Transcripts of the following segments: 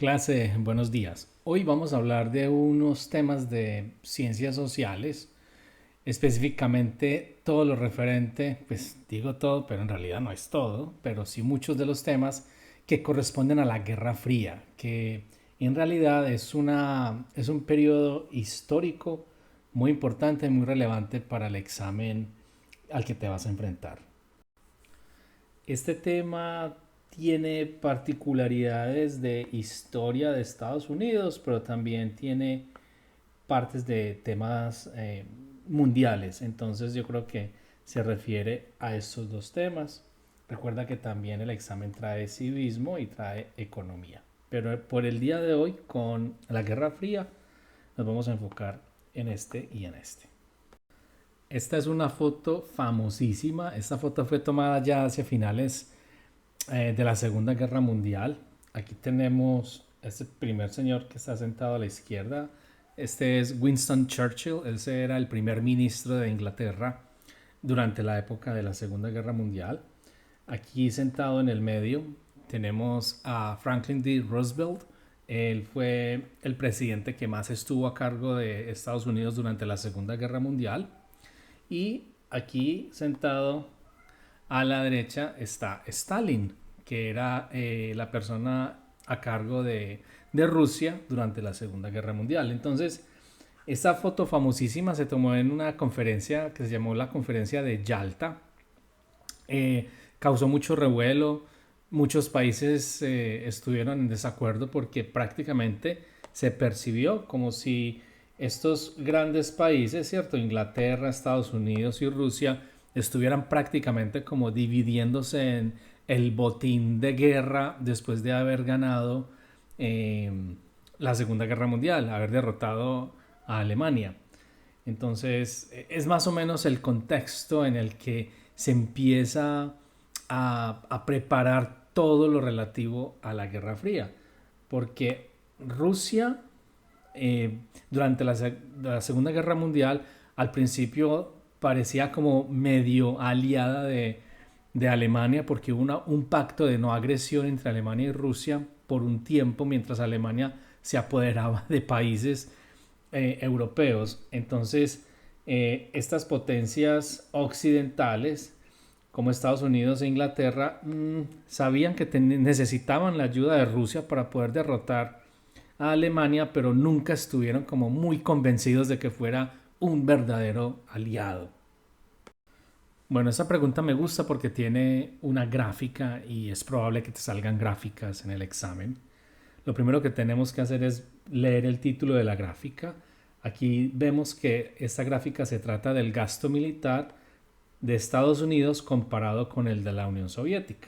Clase, buenos días. Hoy vamos a hablar de unos temas de ciencias sociales, específicamente todo lo referente, pues digo todo, pero en realidad no es todo, pero sí muchos de los temas que corresponden a la Guerra Fría, que en realidad es un periodo histórico muy importante, muy relevante para el examen al que te vas a enfrentar. Este tema tiene particularidades de historia de Estados Unidos, pero también tiene partes de temas mundiales. Entonces yo creo que se refiere a estos dos temas. Recuerda que también el examen trae civismo y trae economía. Pero por el día de hoy, con la Guerra Fría, nos vamos a enfocar en este y en este. Esta es una foto famosísima. Esta foto fue tomada ya hacia finales de la Segunda Guerra Mundial. Aquí tenemos este primer señor que está sentado a la izquierda. Este es Winston Churchill. Ese era el primer ministro de Inglaterra durante la época de la Segunda Guerra Mundial. Aquí sentado en el medio tenemos a Franklin D. Roosevelt. Él fue el presidente que más estuvo a cargo de Estados Unidos durante la Segunda Guerra Mundial. Y aquí sentado a la derecha está Stalin, que era la persona a cargo de Rusia durante la Segunda Guerra Mundial. Entonces, esta foto famosísima se tomó en una conferencia que se llamó la Conferencia de Yalta. Causó mucho revuelo, muchos países estuvieron en desacuerdo porque prácticamente se percibió como si estos grandes países, ¿cierto? Inglaterra, Estados Unidos y Rusia estuvieran prácticamente como dividiéndose en el botín de guerra después de haber ganado eh, la Segunda Guerra Mundial, haber derrotado a Alemania. Entonces, es más o menos el contexto en el que se empieza a preparar todo lo relativo a la Guerra Fría. Porque Rusia, durante la Segunda Guerra Mundial, al principio parecía como medio aliada de Alemania porque hubo un pacto de no agresión entre Alemania y Rusia por un tiempo mientras Alemania se apoderaba de países europeos. Entonces, estas potencias occidentales como Estados Unidos e Inglaterra sabían que necesitaban la ayuda de Rusia para poder derrotar a Alemania, pero nunca estuvieron como muy convencidos de que fuera un verdadero aliado. Bueno, esta pregunta me gusta porque tiene una gráfica y es probable que te salgan gráficas en el examen. Lo primero que tenemos que hacer es leer el título de la gráfica. Aquí vemos que esta gráfica se trata del gasto militar de Estados Unidos comparado con el de la Unión Soviética.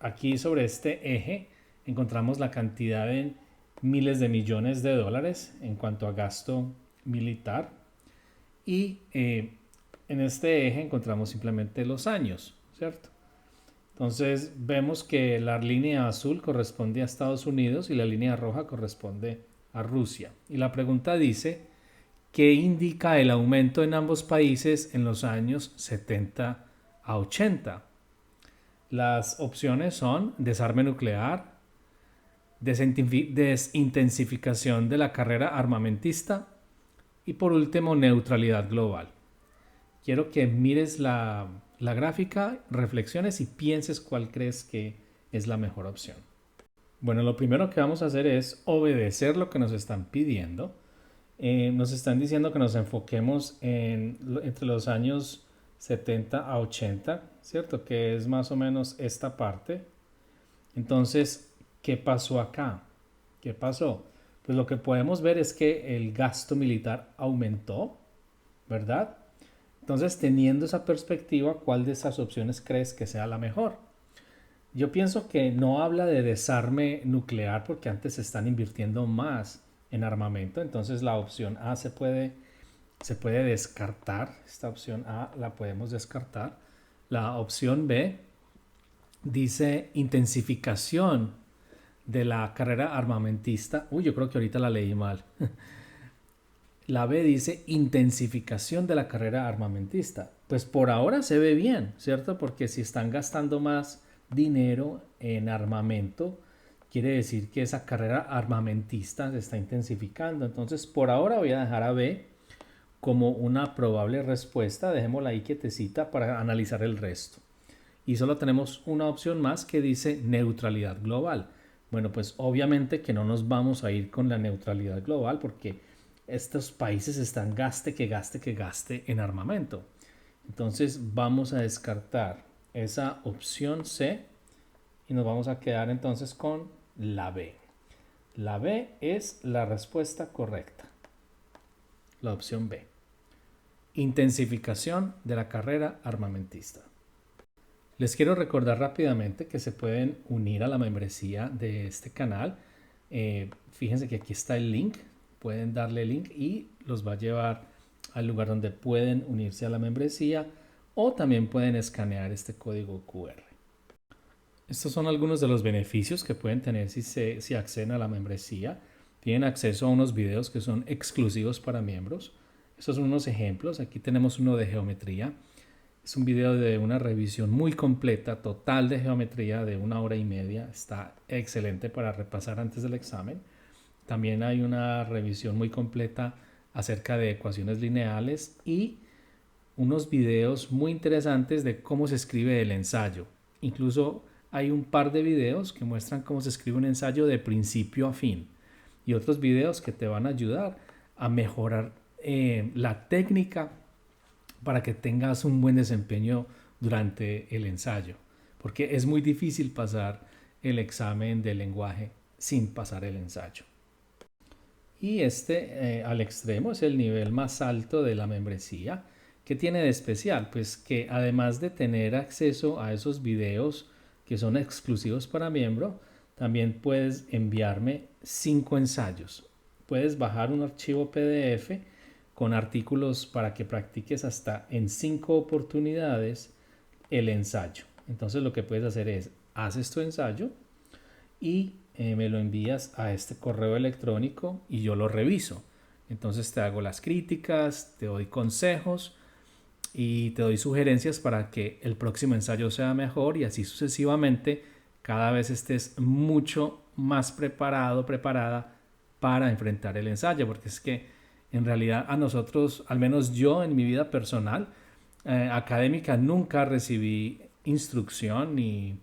Aquí sobre este eje encontramos la cantidad de miles de millones de dólares en cuanto a gasto militar y en este eje encontramos simplemente los años, ¿cierto? Entonces vemos que la línea azul corresponde a Estados Unidos y la línea roja corresponde a Rusia. Y la pregunta dice, ¿qué indica el aumento en ambos países en los años 70 a 80? Las opciones son desarme nuclear, desintensificación de la carrera armamentista y por último neutralidad global. Quiero que mires la gráfica, reflexiones y pienses cuál crees que es la mejor opción. Bueno, lo primero que vamos a hacer es obedecer lo que nos están pidiendo. Nos están diciendo que nos enfoquemos entre los años 70 a 80, ¿cierto? Que es más o menos esta parte. Entonces, ¿qué pasó acá? ¿Qué pasó? Pues lo que podemos ver es que el gasto militar aumentó, ¿verdad? Entonces, teniendo esa perspectiva, ¿cuál de esas opciones crees que sea la mejor? Yo pienso que no habla de desarme nuclear porque antes se están invirtiendo más en armamento. Entonces, la opción A se puede descartar. Esta opción A la podemos descartar. La opción B dice intensificación de la carrera armamentista. Uy, yo creo que ahorita la leí mal. La B dice intensificación de la carrera armamentista. Pues por ahora se ve bien, ¿cierto? Porque si están gastando más dinero en armamento, quiere decir que esa carrera armamentista se está intensificando. Entonces, por ahora voy a dejar a B como una probable respuesta. Dejémosla ahí quietecita para analizar el resto. Y solo tenemos una opción más que dice neutralidad global. Bueno, pues obviamente que no nos vamos a ir con la neutralidad global porque estos países están gaste que gaste que gaste en armamento. Entonces vamos a descartar esa opción C y nos vamos a quedar entonces con la B. La B es la respuesta correcta. La opción B. Intensificación de la carrera armamentista. Les quiero recordar rápidamente que se pueden unir a la membresía de este canal. Fíjense que aquí está el link. Pueden darle link y los va a llevar al lugar donde pueden unirse a la membresía o también pueden escanear este código QR. Estos son algunos de los beneficios que pueden tener si acceden a la membresía. Tienen acceso a unos videos que son exclusivos para miembros. Estos son unos ejemplos. Aquí tenemos uno de geometría. Es un video de una revisión muy completa, total de geometría de 1 hora y media. Está excelente para repasar antes del examen. También hay una revisión muy completa acerca de ecuaciones lineales y unos videos muy interesantes de cómo se escribe el ensayo. Incluso hay un par de videos que muestran cómo se escribe un ensayo de principio a fin y otros videos que te van a ayudar a mejorar la técnica para que tengas un buen desempeño durante el ensayo, porque es muy difícil pasar el examen de lenguaje sin pasar el ensayo. Y al extremo es el nivel más alto de la membresía. ¿Qué tiene de especial? Pues que además de tener acceso a esos videos que son exclusivos para miembro, también puedes enviarme 5 ensayos. Puedes bajar un archivo PDF con artículos para que practiques hasta en 5 oportunidades el ensayo. Entonces lo que puedes hacer es, haces tu ensayo y me lo envías a este correo electrónico y yo lo reviso. Entonces te hago las críticas, te doy consejos y te doy sugerencias para que el próximo ensayo sea mejor y así sucesivamente cada vez estés mucho más preparado, preparada para enfrentar el ensayo, porque es que en realidad a nosotros, al menos yo en mi vida personal, académica, nunca recibí instrucción ni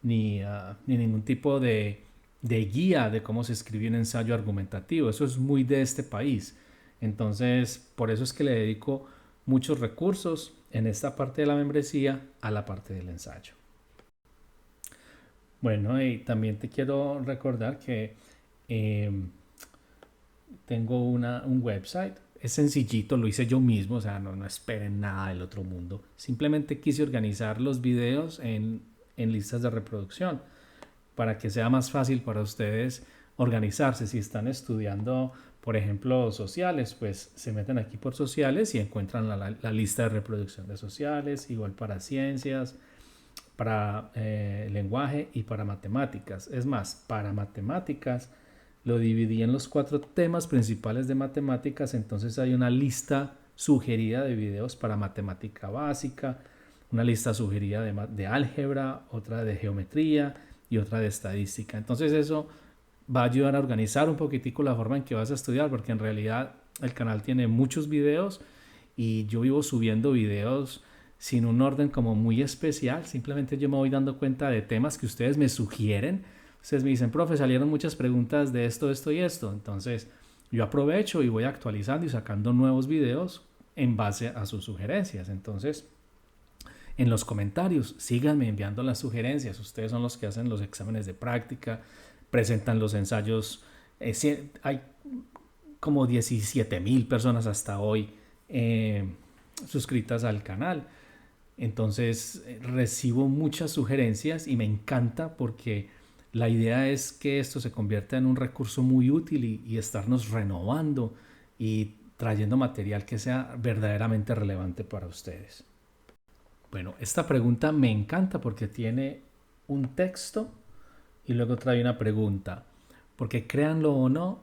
ningún tipo de guía de cómo se escribe un ensayo argumentativo. Eso es muy de este país. Entonces, por eso es que le dedico muchos recursos en esta parte de la membresía a la parte del ensayo. Bueno, y también te quiero recordar que tengo un website. Es sencillito, lo hice yo mismo, o sea, no esperen nada del otro mundo. Simplemente quise organizar los videos en listas de reproducción para que sea más fácil para ustedes organizarse. Si están estudiando, por ejemplo, sociales, pues se meten aquí por sociales y encuentran la lista de reproducción de sociales, igual para ciencias, para lenguaje y para matemáticas. Es más, para matemáticas lo dividí en los 4 temas principales de matemáticas, entonces hay una lista sugerida de videos para matemática básica, una lista sugerida de álgebra, otra de geometría y otra de estadística. Entonces eso va a ayudar a organizar un poquitico la forma en que vas a estudiar, porque en realidad el canal tiene muchos videos y yo vivo subiendo videos sin un orden como muy especial. Simplemente yo me voy dando cuenta de temas que ustedes me sugieren. Ustedes me dicen, profe, salieron muchas preguntas de esto, esto y esto. Entonces yo aprovecho y voy actualizando y sacando nuevos videos en base a sus sugerencias. Entonces, en los comentarios, síganme enviando las sugerencias. Ustedes son los que hacen los exámenes de práctica, presentan los ensayos. Hay como 17,000 personas hasta hoy suscritas al canal. Entonces recibo muchas sugerencias y me encanta porque la idea es que esto se convierta en un recurso muy útil y estarnos renovando y trayendo material que sea verdaderamente relevante para ustedes. Bueno, esta pregunta me encanta porque tiene un texto y luego trae una pregunta. Porque créanlo o no,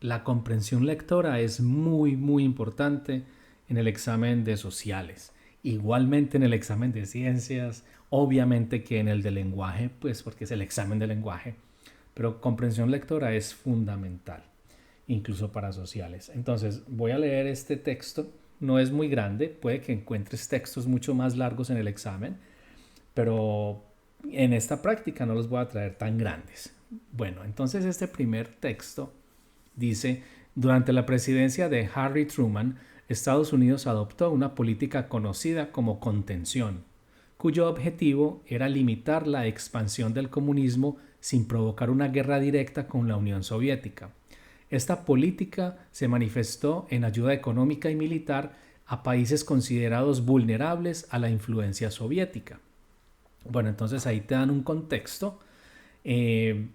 la comprensión lectora es muy, muy importante en el examen de sociales. Igualmente en el examen de ciencias, obviamente que en el de lenguaje, pues porque es el examen de lenguaje. pero comprensión lectora es fundamental, incluso para sociales. Entonces, voy a leer este texto. No es muy grande, puede que encuentres textos mucho más largos en el examen, pero en esta práctica no los voy a traer tan grandes. Bueno, entonces este primer texto dice: durante la presidencia de Harry Truman, Estados Unidos adoptó una política conocida como contención, cuyo objetivo era limitar la expansión del comunismo sin provocar una guerra directa con la Unión Soviética. Esta política se manifestó en ayuda económica y militar a países considerados vulnerables a la influencia soviética. Bueno, entonces ahí te dan un contexto. Esto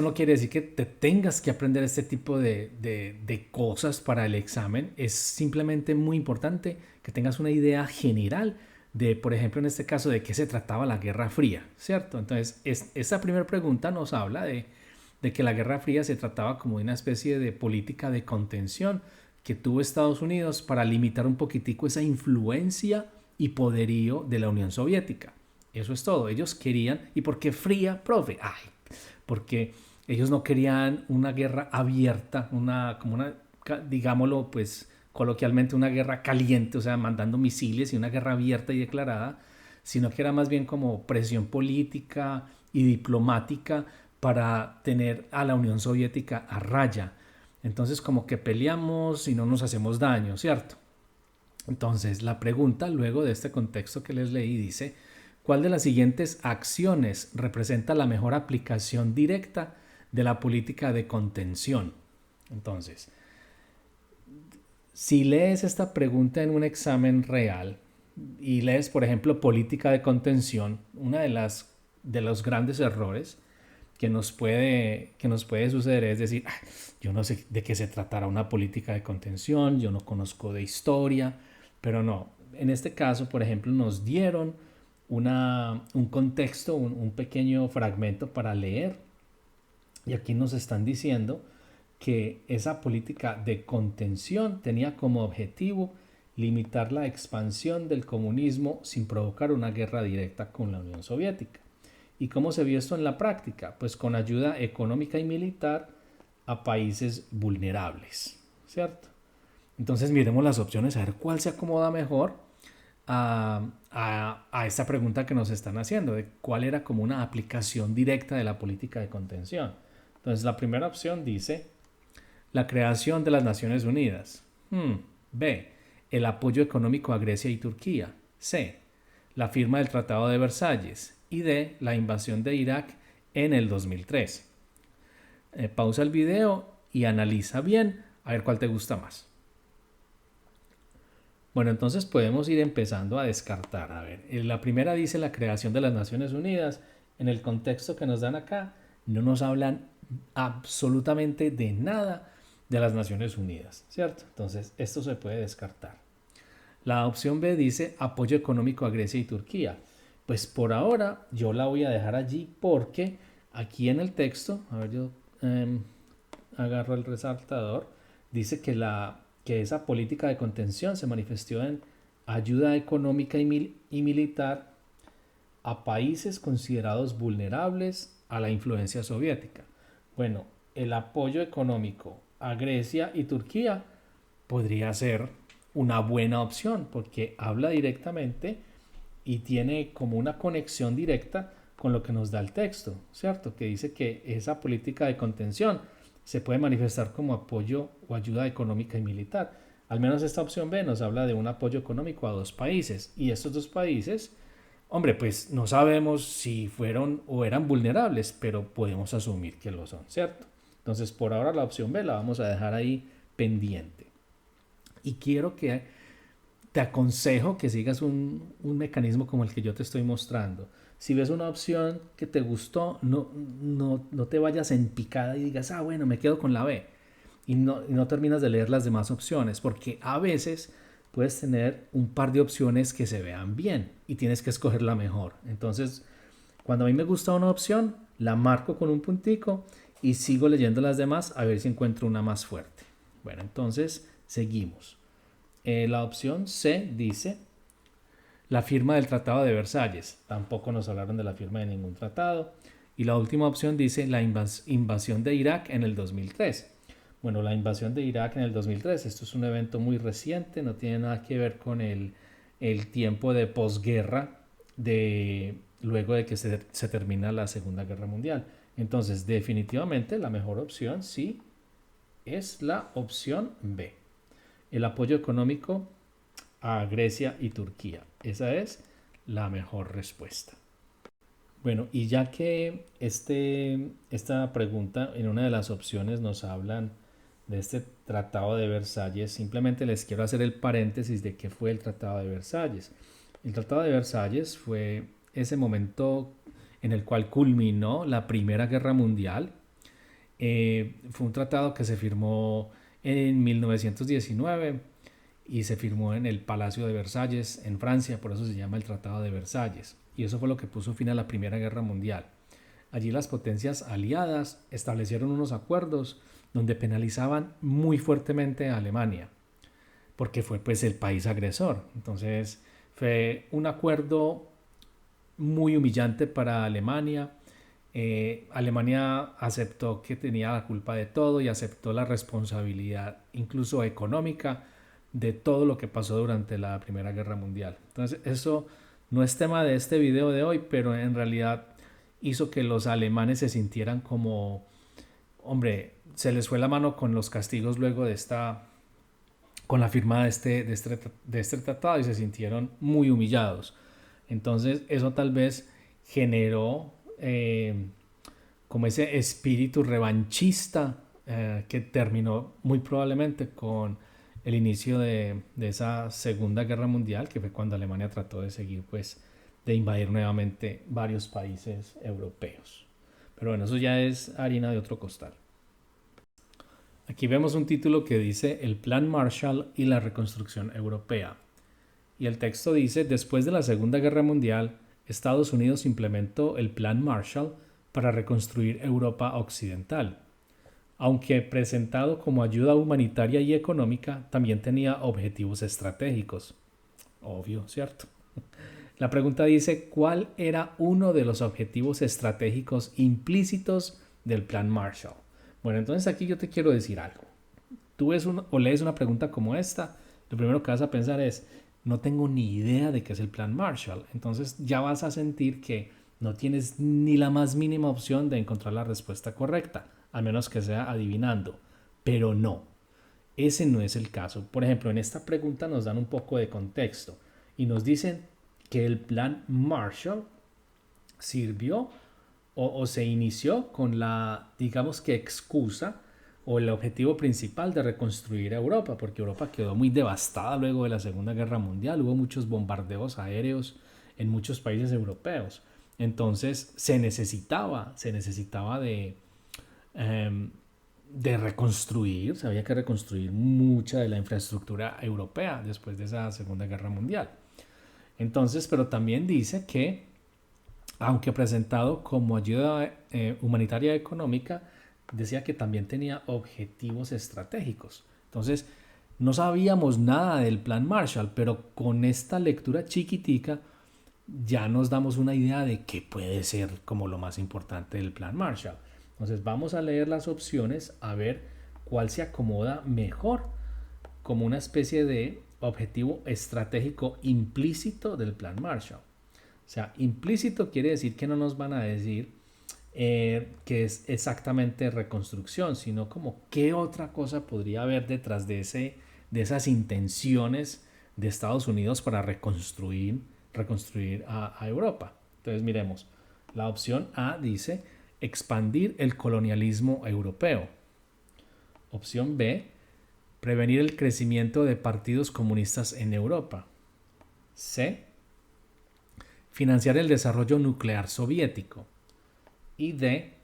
no quiere decir que te tengas que aprender este tipo de cosas para el examen. Es simplemente muy importante que tengas una idea general de, por ejemplo, en este caso, de qué se trataba la Guerra Fría, ¿cierto? Entonces, esta primera pregunta nos habla de que la Guerra Fría se trataba como de una especie de política de contención que tuvo Estados Unidos para limitar un poquitico esa influencia y poderío de la Unión Soviética. Eso es todo. Ellos querían. ¿Y por qué fría, profe? Ay, porque ellos no querían una guerra abierta, digámoslo pues coloquialmente, una guerra caliente, o sea, mandando misiles, y una guerra abierta y declarada, sino que era más bien como presión política y diplomática para tener a la Unión Soviética a raya. Entonces, como que peleamos y no nos hacemos daño, ¿cierto? Entonces, la pregunta luego de este contexto que les leí dice: ¿cuál de las siguientes acciones representa la mejor aplicación directa de la política de contención? Entonces, si lees esta pregunta en un examen real y lees, por ejemplo, política de contención, una de los grandes errores que nos puede suceder es decir: "Ah, yo no sé de qué se tratará una política de contención, yo no conozco de historia", pero no. En este caso, por ejemplo, nos dieron un contexto, un pequeño fragmento para leer, y aquí nos están diciendo que esa política de contención tenía como objetivo limitar la expansión del comunismo sin provocar una guerra directa con la Unión Soviética. ¿Y cómo se vio esto en la práctica? Pues con ayuda económica y militar a países vulnerables, ¿cierto? Entonces miremos las opciones a ver cuál se acomoda mejor a esta pregunta que nos están haciendo, de cuál era como una aplicación directa de la política de contención. Entonces la primera opción dice: la creación de las Naciones Unidas. B. El apoyo económico a Grecia y Turquía. C. La firma del Tratado de Versalles. Y D. La invasión de Irak en el 2003. Pausa el video y analiza bien a ver cuál te gusta más. Bueno, entonces podemos ir empezando a descartar. A ver, la primera dice la creación de las Naciones Unidas. En el contexto que nos dan acá, no nos hablan absolutamente de nada de las Naciones Unidas, ¿cierto? Entonces, esto se puede descartar. La opción B dice apoyo económico a Grecia y Turquía. Pues por ahora yo la voy a dejar allí porque aquí en el texto, a ver, yo agarro el resaltador, dice que esa política de contención se manifestó en ayuda económica y militar a países considerados vulnerables a la influencia soviética. Bueno, el apoyo económico a Grecia y Turquía podría ser una buena opción porque habla directamente y tiene como una conexión directa con lo que nos da el texto, ¿cierto? Que dice que esa política de contención se puede manifestar como apoyo o ayuda económica y militar. Al menos esta opción B nos habla de un apoyo económico a dos países, y estos dos países, hombre, pues no sabemos si fueron o eran vulnerables, pero podemos asumir que lo son, ¿cierto? Entonces, por ahora la opción B la vamos a dejar ahí pendiente. Y quiero que te aconsejo que sigas un mecanismo como el que yo te estoy mostrando. Si ves una opción que te gustó, no te vayas en picada y digas: bueno, me quedo con la B. Y no terminas de leer las demás opciones, porque a veces puedes tener un par de opciones que se vean bien y tienes que escoger la mejor. Entonces, cuando a mí me gusta una opción, la marco con un puntico y sigo leyendo las demás a ver si encuentro una más fuerte. Bueno, entonces seguimos. La opción C dice la firma del Tratado de Versalles. Tampoco nos hablaron de la firma de ningún tratado. Y la última opción dice la invasión de Irak en el 2003. Bueno, la invasión de Irak en el 2003, esto es un evento muy reciente, no tiene nada que ver con el tiempo de posguerra de luego de que se termina la Segunda Guerra Mundial. Entonces, definitivamente la mejor opción sí es la opción B, el apoyo económico a Grecia y Turquía. Esa es la mejor respuesta. Bueno, y ya que esta pregunta en una de las opciones nos hablan de este Tratado de Versalles, simplemente les quiero hacer el paréntesis de qué fue el Tratado de Versalles. El Tratado de Versalles fue ese momento en el cual culminó la Primera Guerra Mundial. Fue un tratado que se firmó en 1919 y se firmó en el Palacio de Versalles, en Francia, por eso se llama el Tratado de Versalles. Y eso fue lo que puso fin a la Primera Guerra Mundial. Allí las potencias aliadas establecieron unos acuerdos donde penalizaban muy fuertemente a Alemania, porque fue pues el país agresor. Entonces fue un acuerdo muy humillante para Alemania. Alemania aceptó que tenía la culpa de todo y aceptó la responsabilidad incluso económica de todo lo que pasó durante la Primera Guerra Mundial. Entonces eso no es tema de este video de hoy, pero en realidad hizo que los alemanes se sintieran como, hombre, se les fue la mano con los castigos luego con la firma de este tratado y se sintieron muy humillados. Entonces eso tal vez generó como ese espíritu revanchista que terminó muy probablemente con el inicio de esa Segunda Guerra Mundial, que fue cuando Alemania trató de seguir, pues, de invadir nuevamente varios países europeos. Pero bueno, eso ya es harina de otro costal. Aquí vemos un título que dice El Plan Marshall y la reconstrucción europea. Y el texto dice, después de la Segunda Guerra Mundial, Estados Unidos implementó el Plan Marshall para reconstruir Europa Occidental. Aunque presentado como ayuda humanitaria y económica, también tenía objetivos estratégicos. Obvio, ¿cierto? La pregunta dice, ¿cuál era uno de los objetivos estratégicos implícitos del Plan Marshall? Bueno, entonces aquí yo te quiero decir algo. Tú lees una pregunta como esta, lo primero que vas a pensar es, no tengo ni idea de qué es el Plan Marshall. Entonces ya vas a sentir que no tienes ni la más mínima opción de encontrar la respuesta correcta, a menos que sea adivinando. Pero no, ese no es el caso. Por ejemplo, en esta pregunta nos dan un poco de contexto y nos dicen que el Plan Marshall sirvió o se inició con la, digamos que excusa o el objetivo principal de reconstruir Europa, porque Europa quedó muy devastada luego de la Segunda Guerra Mundial, hubo muchos bombardeos aéreos en muchos países europeos, entonces se necesitaba de reconstruir, se había que reconstruir mucha de la infraestructura europea después de esa Segunda Guerra Mundial. Entonces, pero también dice que, aunque presentado como ayuda humanitaria económica, decía que también tenía objetivos estratégicos. Entonces, no sabíamos nada del Plan Marshall, pero con esta lectura chiquitica ya nos damos una idea de qué puede ser como lo más importante del Plan Marshall. Entonces, vamos a leer las opciones a ver cuál se acomoda mejor como una especie de objetivo estratégico implícito del Plan Marshall. O sea, implícito quiere decir que no nos van a decir que es exactamente reconstrucción, sino como qué otra cosa podría haber detrás de esas intenciones de Estados Unidos para reconstruir a Europa. Entonces miremos, la opción A dice expandir el colonialismo europeo. Opción B, prevenir el crecimiento de partidos comunistas en Europa. C, financiar el desarrollo nuclear soviético. Y D,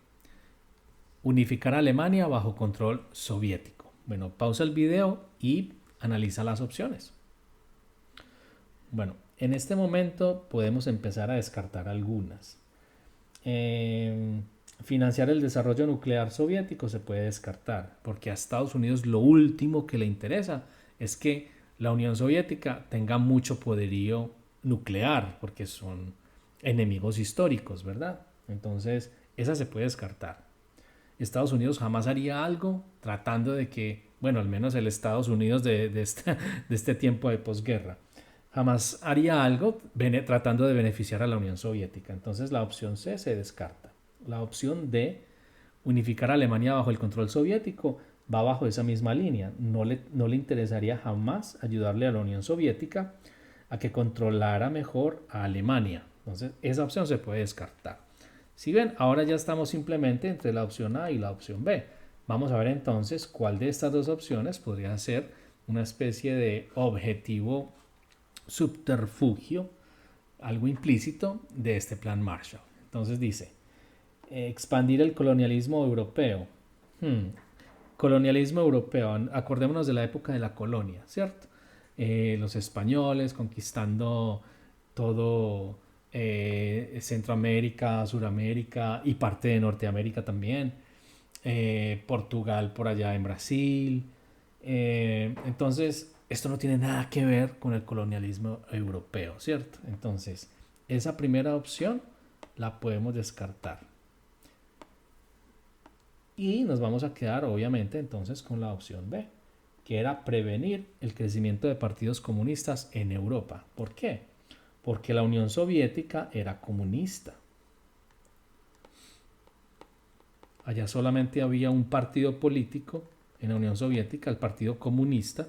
unificar a Alemania bajo control soviético. Bueno, pausa el video y analiza las opciones. Bueno, en este momento podemos empezar a descartar algunas. Financiar el desarrollo nuclear soviético se puede descartar, porque a Estados Unidos lo último que le interesa es que la Unión Soviética tenga mucho poderío nuclear, porque son enemigos históricos, ¿verdad? Entonces, Esa se puede descartar. Estados Unidos jamás haría algo tratando de que, bueno, al menos el Estados Unidos de este tiempo de posguerra, jamás haría algo tratando de beneficiar a la Unión Soviética. Entonces la opción C se descarta. La opción D, unificar a Alemania bajo el control soviético, va bajo esa misma línea. No le interesaría jamás ayudarle a la Unión Soviética a que controlara mejor a Alemania. Entonces esa opción se puede descartar. Si ven, ahora ya estamos simplemente entre la opción A y la opción B. Vamos a ver entonces cuál de estas dos opciones podría ser una especie de objetivo subterfugio, algo implícito de este plan Marshall. Entonces dice, expandir el colonialismo europeo. Colonialismo europeo, acordémonos de la época de la colonia, ¿cierto? Los españoles conquistando todo Centroamérica, Suramérica y parte de Norteamérica también. Portugal por allá en Brasil. Entonces, esto no tiene nada que ver con el colonialismo europeo, ¿cierto? Entonces, esa primera opción la podemos descartar. Y nos vamos a quedar, obviamente, entonces con la opción B, que era prevenir el crecimiento de partidos comunistas en Europa. ¿Por qué? Porque la Unión Soviética era comunista. Allá solamente había un partido político en la Unión Soviética, el Partido Comunista.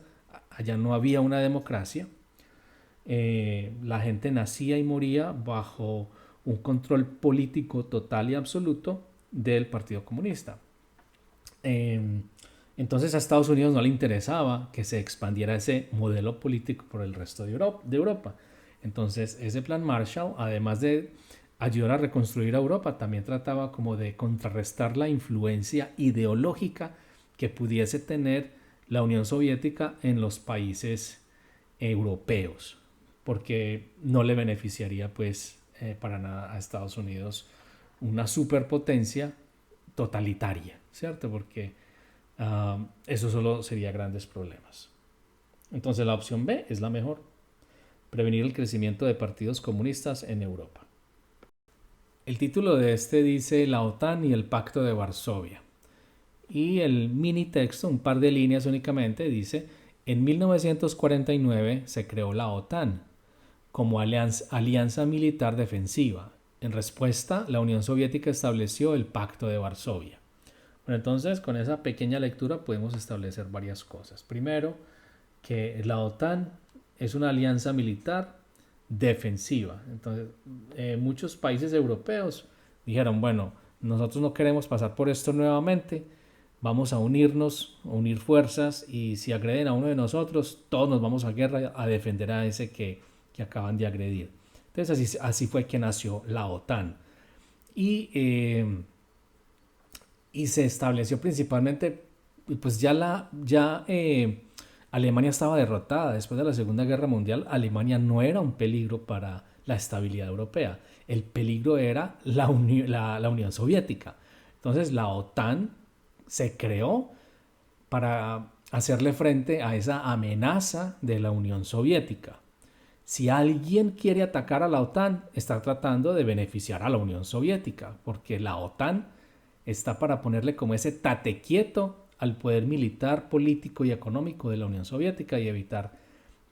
Allá no había una democracia. La gente nacía y moría bajo un control político total y absoluto del Partido Comunista. Entonces a Estados Unidos no le interesaba que se expandiera ese modelo político por el resto de Europa. Entonces ese plan Marshall, además de ayudar a reconstruir a Europa, también trataba como de contrarrestar la influencia ideológica que pudiese tener la Unión Soviética en los países europeos, porque no le beneficiaría pues para nada a Estados Unidos una superpotencia totalitaria, ¿cierto? Porque eso solo sería grandes problemas. Entonces la opción B es la mejor. Prevenir el crecimiento de partidos comunistas en Europa. El título de este dice la OTAN y el Pacto de Varsovia. Y el mini texto, un par de líneas únicamente, dice: en 1949 se creó la OTAN como alianza militar defensiva. En respuesta, la Unión Soviética estableció el Pacto de Varsovia. Bueno, entonces con esa pequeña lectura podemos establecer varias cosas. Primero, que la OTAN es una alianza militar defensiva. Entonces, muchos países europeos dijeron, bueno, nosotros no queremos pasar por esto nuevamente, vamos a unirnos, a unir fuerzas, y si agreden a uno de nosotros, todos nos vamos a guerra a defender a ese que acaban de agredir. Entonces así fue que nació la OTAN. Y se estableció principalmente, pues Alemania estaba derrotada. Después de la Segunda Guerra Mundial, Alemania no era un peligro para la estabilidad europea. El peligro era la Unión Soviética. Entonces la OTAN se creó para hacerle frente a esa amenaza de la Unión Soviética. Si alguien quiere atacar a la OTAN, está tratando de beneficiar a la Unión Soviética, porque la OTAN está para ponerle como ese tate quieto al poder militar, político y económico de la Unión Soviética y evitar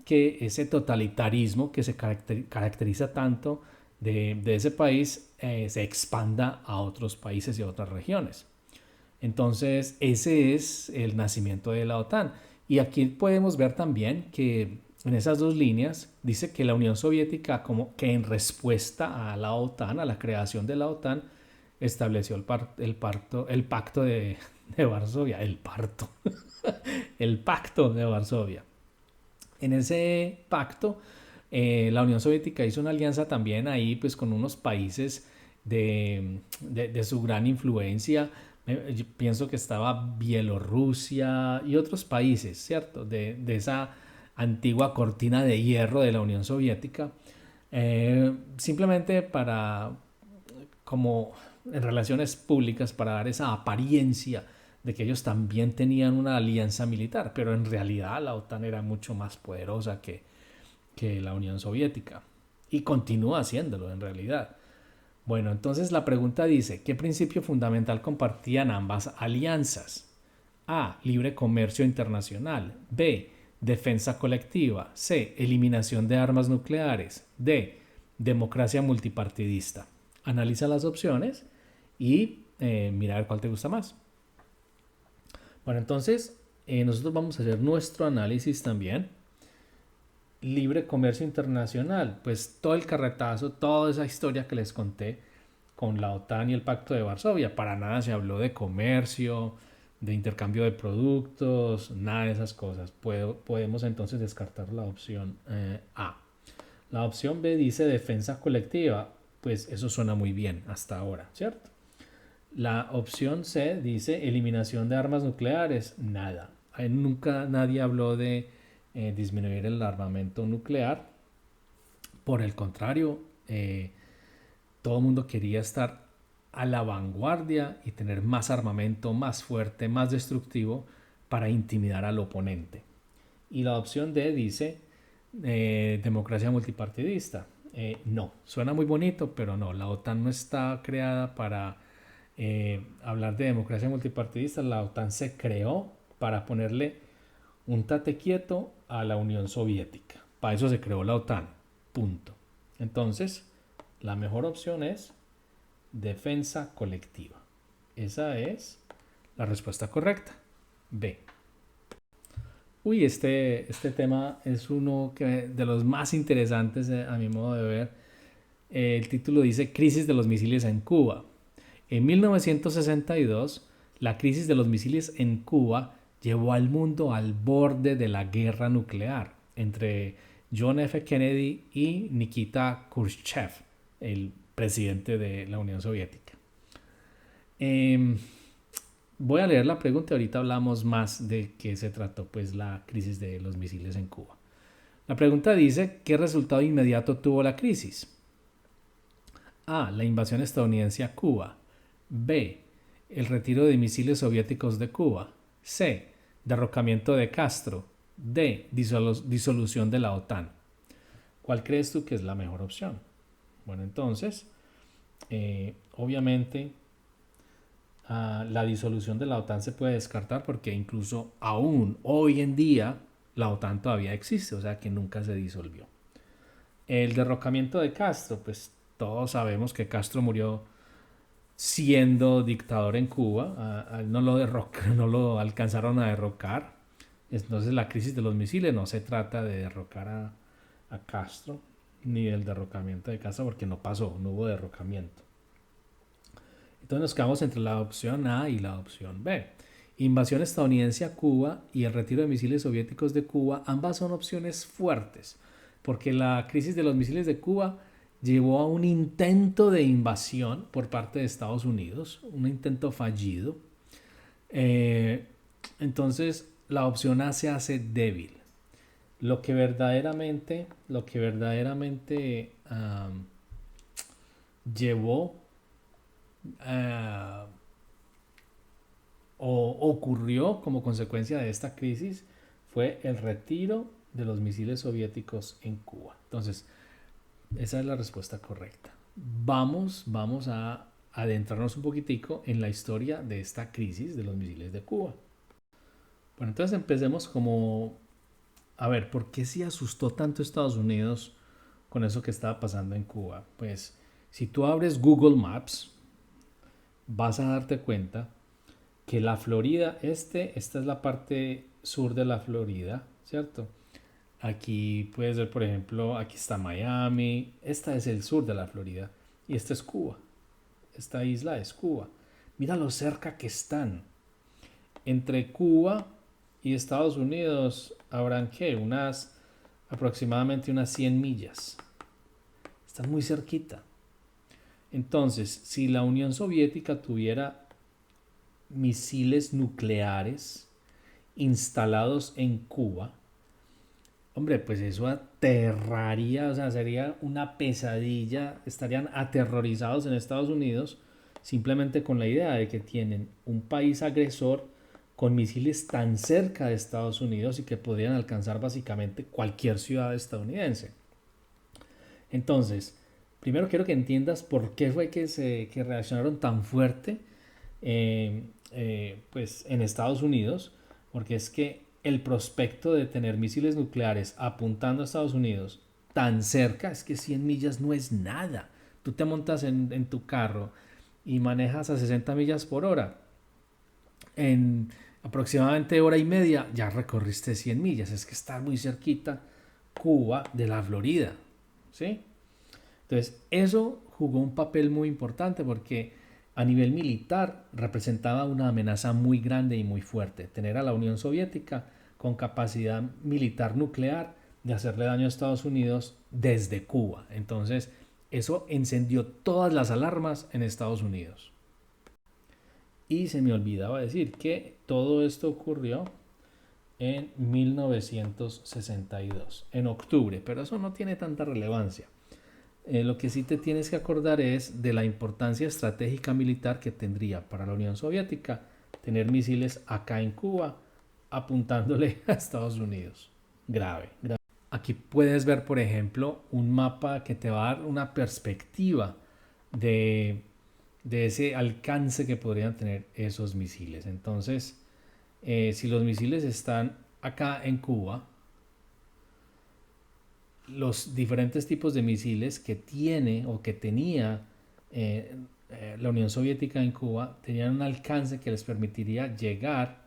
que ese totalitarismo que se caracteriza tanto de ese país se expanda a otros países y a otras regiones. Entonces ese es el nacimiento de la OTAN. Y aquí podemos ver también que en esas dos líneas dice que la Unión Soviética, como que en respuesta a la OTAN, a la creación de la OTAN, estableció el pacto de Varsovia, el pacto de Varsovia. En ese pacto, la Unión Soviética hizo una alianza también ahí, pues con unos países de su gran influencia. Yo pienso que estaba Bielorrusia y otros países, ¿cierto? De esa antigua cortina de hierro de la Unión Soviética, simplemente para, como en relaciones públicas, para dar esa apariencia de que ellos también tenían una alianza militar, pero en realidad la OTAN era mucho más poderosa que la Unión Soviética y continúa haciéndolo en realidad. Bueno, entonces la pregunta dice, ¿qué principio fundamental compartían ambas alianzas? A. Libre comercio internacional. B. Defensa colectiva. C. Eliminación de armas nucleares. D. Democracia multipartidista. Analiza las opciones y mira a ver cuál te gusta más. Bueno, entonces nosotros vamos a hacer nuestro análisis también. Libre comercio internacional, pues todo el carretazo, toda esa historia que les conté con la OTAN y el Pacto de Varsovia, para nada se habló de comercio, de intercambio de productos, nada de esas cosas. Podemos entonces descartar la opción A. La opción B dice defensa colectiva, pues eso suena muy bien hasta ahora, ¿cierto? La opción C dice eliminación de armas nucleares, nada. Nunca nadie habló de disminuir el armamento nuclear. Por el contrario, todo el mundo quería estar a la vanguardia y tener más armamento, más fuerte, más destructivo para intimidar al oponente. Y la opción D dice democracia multipartidista. No, suena muy bonito, pero no, la OTAN no está creada para hablar de democracia multipartidista. La OTAN se creó para ponerle un tate quieto a la Unión Soviética. Para eso se creó la OTAN. Punto. Entonces, la mejor opción es defensa colectiva. Esa es la respuesta correcta. B. Uy, este tema es uno de los más interesantes a mi modo de ver. El título dice Crisis de los misiles en Cuba. En 1962, la crisis de los misiles en Cuba llevó al mundo al borde de la guerra nuclear entre John F. Kennedy y Nikita Khrushchev, el presidente de la Unión Soviética. Voy a leer la pregunta y ahorita hablamos más de qué se trató pues la crisis de los misiles en Cuba. La pregunta dice, ¿qué resultado inmediato tuvo la crisis? A. La invasión estadounidense a Cuba. B. El retiro de misiles soviéticos de Cuba. C. Derrocamiento de Castro. D. Disolución de la OTAN. ¿Cuál crees tú que es la mejor opción? Bueno, entonces, obviamente, la disolución de la OTAN se puede descartar porque incluso aún hoy en día la OTAN todavía existe, o sea que nunca se disolvió. El derrocamiento de Castro, pues todos sabemos que Castro murió siendo dictador en Cuba, no lo alcanzaron a derrocar. Entonces la crisis de los misiles no se trata de derrocar a Castro ni del derrocamiento de Castro porque no pasó, no hubo derrocamiento. Entonces nos quedamos entre la opción A y la opción B. Invasión estadounidense a Cuba y el retiro de misiles soviéticos de Cuba, ambas son opciones fuertes, porque la crisis de los misiles de Cuba llevó a un intento de invasión por parte de Estados Unidos, un intento fallido. Entonces la opción A se hace débil. Lo que verdaderamente llevó o ocurrió como consecuencia de esta crisis fue el retiro de los misiles soviéticos en Cuba. Entonces, esa es la respuesta correcta. Vamos a adentrarnos un poquitico en la historia de esta crisis de los misiles de Cuba. Bueno, entonces empecemos como a ver, ¿por qué se asustó tanto Estados Unidos con eso que estaba pasando en Cuba? Pues si tú abres Google Maps, vas a darte cuenta que la Florida, esta es la parte sur de la Florida, ¿cierto? Aquí puedes ver, por ejemplo, aquí está Miami, esta es el sur de la Florida y esta es Cuba. Esta isla es Cuba. Mira lo cerca que están. Entre Cuba y Estados Unidos habrán que aproximadamente unas 100 millas. Están muy cerquita. Entonces, si la Unión Soviética tuviera misiles nucleares instalados en Cuba, hombre, pues eso aterraría, o sea, sería una pesadilla, estarían aterrorizados en Estados Unidos simplemente con la idea de que tienen un país agresor con misiles tan cerca de Estados Unidos y que podrían alcanzar básicamente cualquier ciudad estadounidense. Entonces, primero quiero que entiendas por qué fue que reaccionaron tan fuerte pues en Estados Unidos, porque es que el prospecto de tener misiles nucleares apuntando a Estados Unidos tan cerca, es que 100 millas no es nada. Tú te montas en tu carro y manejas a 60 millas por hora. En aproximadamente hora y media ya recorriste 100 millas. Es que está muy cerquita Cuba de la Florida. ¿Sí? Entonces, eso jugó un papel muy importante porque a nivel militar representaba una amenaza muy grande y muy fuerte. Tener a la Unión Soviética con capacidad militar nuclear de hacerle daño a Estados Unidos desde Cuba. Entonces, eso encendió todas las alarmas en Estados Unidos. Y se me olvidaba decir que todo esto ocurrió en 1962, en octubre, pero eso no tiene tanta relevancia. Lo que sí te tienes que acordar es de la importancia estratégica militar que tendría para la Unión Soviética tener misiles acá en Cuba apuntándole a Estados Unidos. Grave, grave. Aquí puedes ver, por ejemplo, un mapa que te va a dar una perspectiva de, de ese alcance que podrían tener esos misiles. Entonces, si los misiles están acá en Cuba, los diferentes tipos de misiles que tiene o que tenía la Unión Soviética en Cuba tenían un alcance que les permitiría llegar,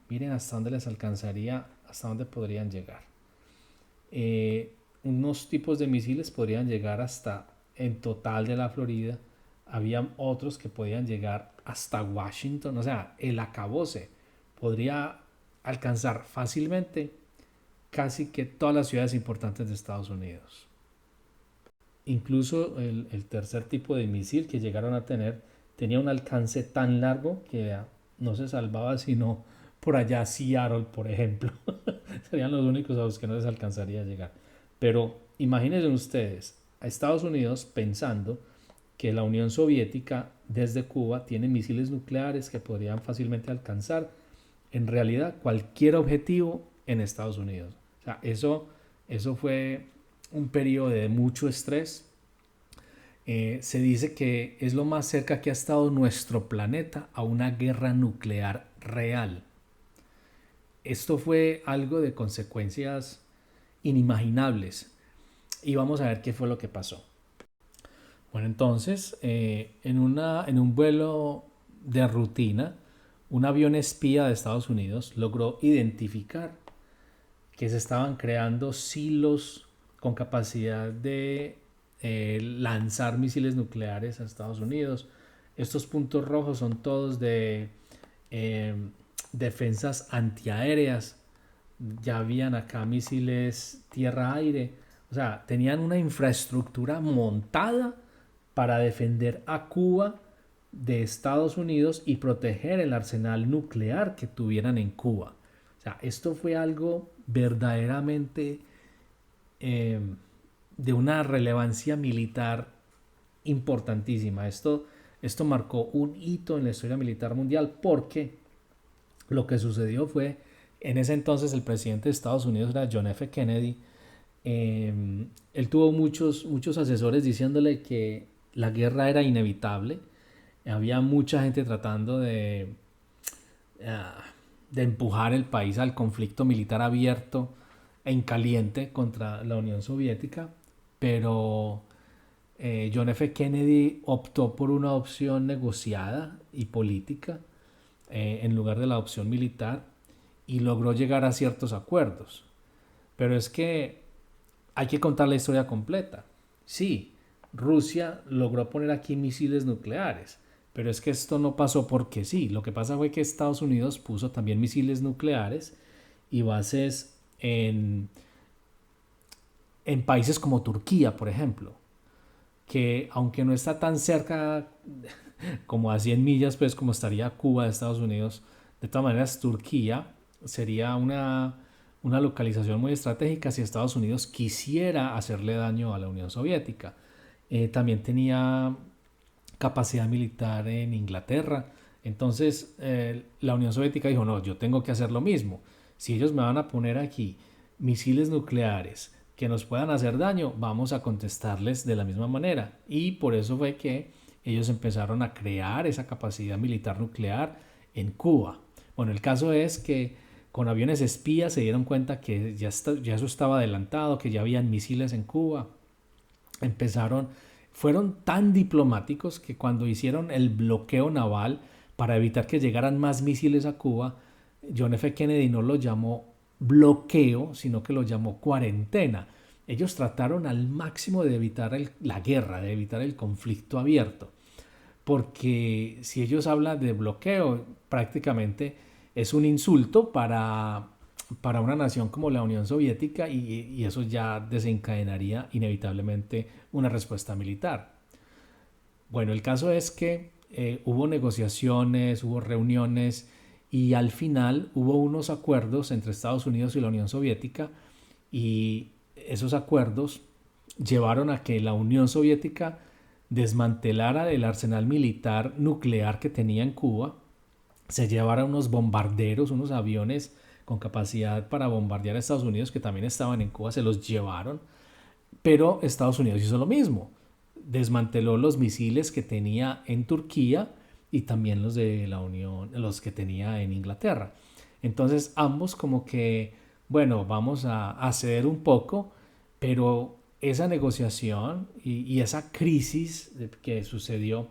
miren hasta dónde les alcanzaría, hasta dónde podrían llegar. Unos tipos de misiles podrían llegar hasta en total de la Florida, había otros que podían llegar hasta Washington, o sea, el acabose podría alcanzar fácilmente casi que todas las ciudades importantes de Estados Unidos. Incluso el tercer tipo de misil que llegaron a tener tenía un alcance tan largo que no se salvaba sino por allá Seattle, por ejemplo. Serían los únicos a los que no les alcanzaría a llegar. Pero imagínense ustedes a Estados Unidos pensando que la Unión Soviética desde Cuba tiene misiles nucleares que podrían fácilmente alcanzar en realidad cualquier objetivo en Estados Unidos. O sea, eso fue un periodo de mucho estrés. Se dice que es lo más cerca que ha estado nuestro planeta a una guerra nuclear real. Esto fue algo de consecuencias inimaginables. Y vamos a ver qué fue lo que pasó. Bueno, entonces, en un vuelo de rutina, un avión espía de Estados Unidos logró identificar que se estaban creando silos con capacidad de lanzar misiles nucleares a Estados Unidos. Estos puntos rojos son todos de eh, defensas antiaéreas. Ya habían acá misiles tierra-aire. O sea, tenían una infraestructura montada para defender a Cuba de Estados Unidos y proteger el arsenal nuclear que tuvieran en Cuba. O sea, esto fue algo verdaderamente eh, de una relevancia militar importantísima. Esto marcó un hito en la historia militar mundial porque lo que sucedió fue, en ese entonces el presidente de Estados Unidos era John F. Kennedy. Él tuvo muchos asesores diciéndole que la guerra era inevitable. Había mucha gente tratando de empujar el país al conflicto militar abierto en caliente contra la Unión Soviética, pero John F. Kennedy optó por una opción negociada y política en lugar de la opción militar y logró llegar a ciertos acuerdos. Pero es que hay que contar la historia completa. Sí, Rusia logró poner aquí misiles nucleares, pero es que esto no pasó porque sí. Lo que pasa fue que Estados Unidos puso también misiles nucleares y bases en países como Turquía, por ejemplo, que aunque no está tan cerca como a 100 millas, pues como estaría Cuba de Estados Unidos, de todas maneras Turquía sería una localización muy estratégica si Estados Unidos quisiera hacerle daño a la Unión Soviética. También tenía capacidad militar en Inglaterra. Entonces la Unión Soviética dijo, no, yo tengo que hacer lo mismo. Si ellos me van a poner aquí misiles nucleares que nos puedan hacer daño, vamos a contestarles de la misma manera. Y por eso fue que ellos empezaron a crear esa capacidad militar nuclear en Cuba. Bueno, el caso es que con aviones espías se dieron cuenta que ya eso estaba adelantado, que ya habían misiles en Cuba. Fueron tan diplomáticos que cuando hicieron el bloqueo naval para evitar que llegaran más misiles a Cuba, John F. Kennedy no lo llamó bloqueo, sino que lo llamó cuarentena. Ellos trataron al máximo de evitar la guerra, de evitar el conflicto abierto, porque si ellos hablan de bloqueo, prácticamente es un insulto para una nación como la Unión Soviética y eso ya desencadenaría inevitablemente una respuesta militar. Bueno, el caso es que hubo negociaciones, hubo reuniones y al final hubo unos acuerdos entre Estados Unidos y la Unión Soviética y esos acuerdos llevaron a que la Unión Soviética desmantelara el arsenal militar nuclear que tenía en Cuba, se llevara unos bombarderos, unos aviones con capacidad para bombardear a Estados Unidos que también estaban en Cuba, se los llevaron, pero Estados Unidos hizo lo mismo, desmanteló los misiles que tenía en Turquía y también los de la Unión, los que tenía en Inglaterra. Entonces ambos como que, bueno, vamos a ceder un poco, pero esa negociación y esa crisis que sucedió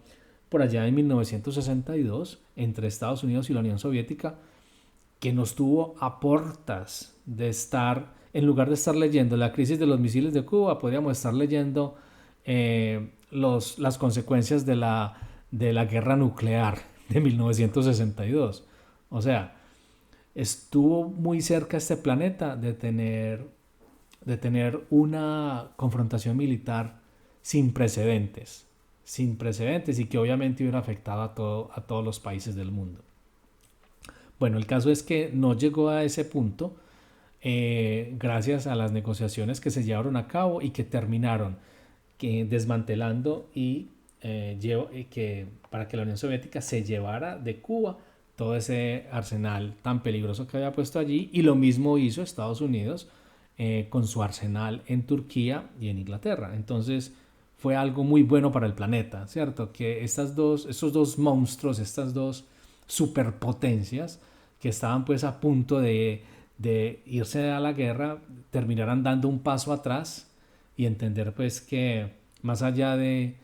por allá en 1962 entre Estados Unidos y la Unión Soviética, que nos tuvo a portas de estar, en lugar de estar leyendo la crisis de los misiles de Cuba, podríamos estar leyendo las consecuencias de la guerra nuclear de 1962. O sea, estuvo muy cerca este planeta de tener una confrontación militar sin precedentes, y que obviamente hubiera afectado a todos los países del mundo. Bueno, el caso es que no llegó a ese punto gracias a las negociaciones que se llevaron a cabo y que terminaron desmantelando para que la Unión Soviética se llevara de Cuba todo ese arsenal tan peligroso que había puesto allí, y lo mismo hizo Estados Unidos con su arsenal en Turquía y en Inglaterra. Entonces fue algo muy bueno para el planeta, ¿cierto? Que estos dos monstruos, estas dos superpotencias que estaban pues a punto de irse a la guerra, terminaran dando un paso atrás y entender pues que más allá del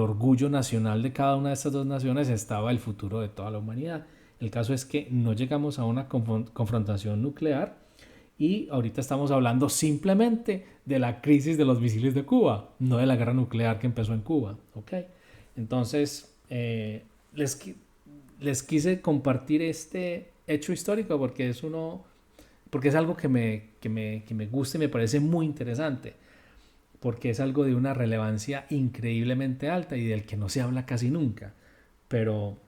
orgullo nacional de cada una de estas dos naciones estaba el futuro de toda la humanidad. El caso es que no llegamos a una confrontación nuclear y ahorita estamos hablando simplemente de la crisis de los misiles de Cuba, no de la guerra nuclear que empezó en Cuba. ¿Okay? Entonces, les quise compartir este hecho histórico porque es algo que me gusta y me parece muy interesante, porque es algo de una relevancia increíblemente alta y del que no se habla casi nunca, pero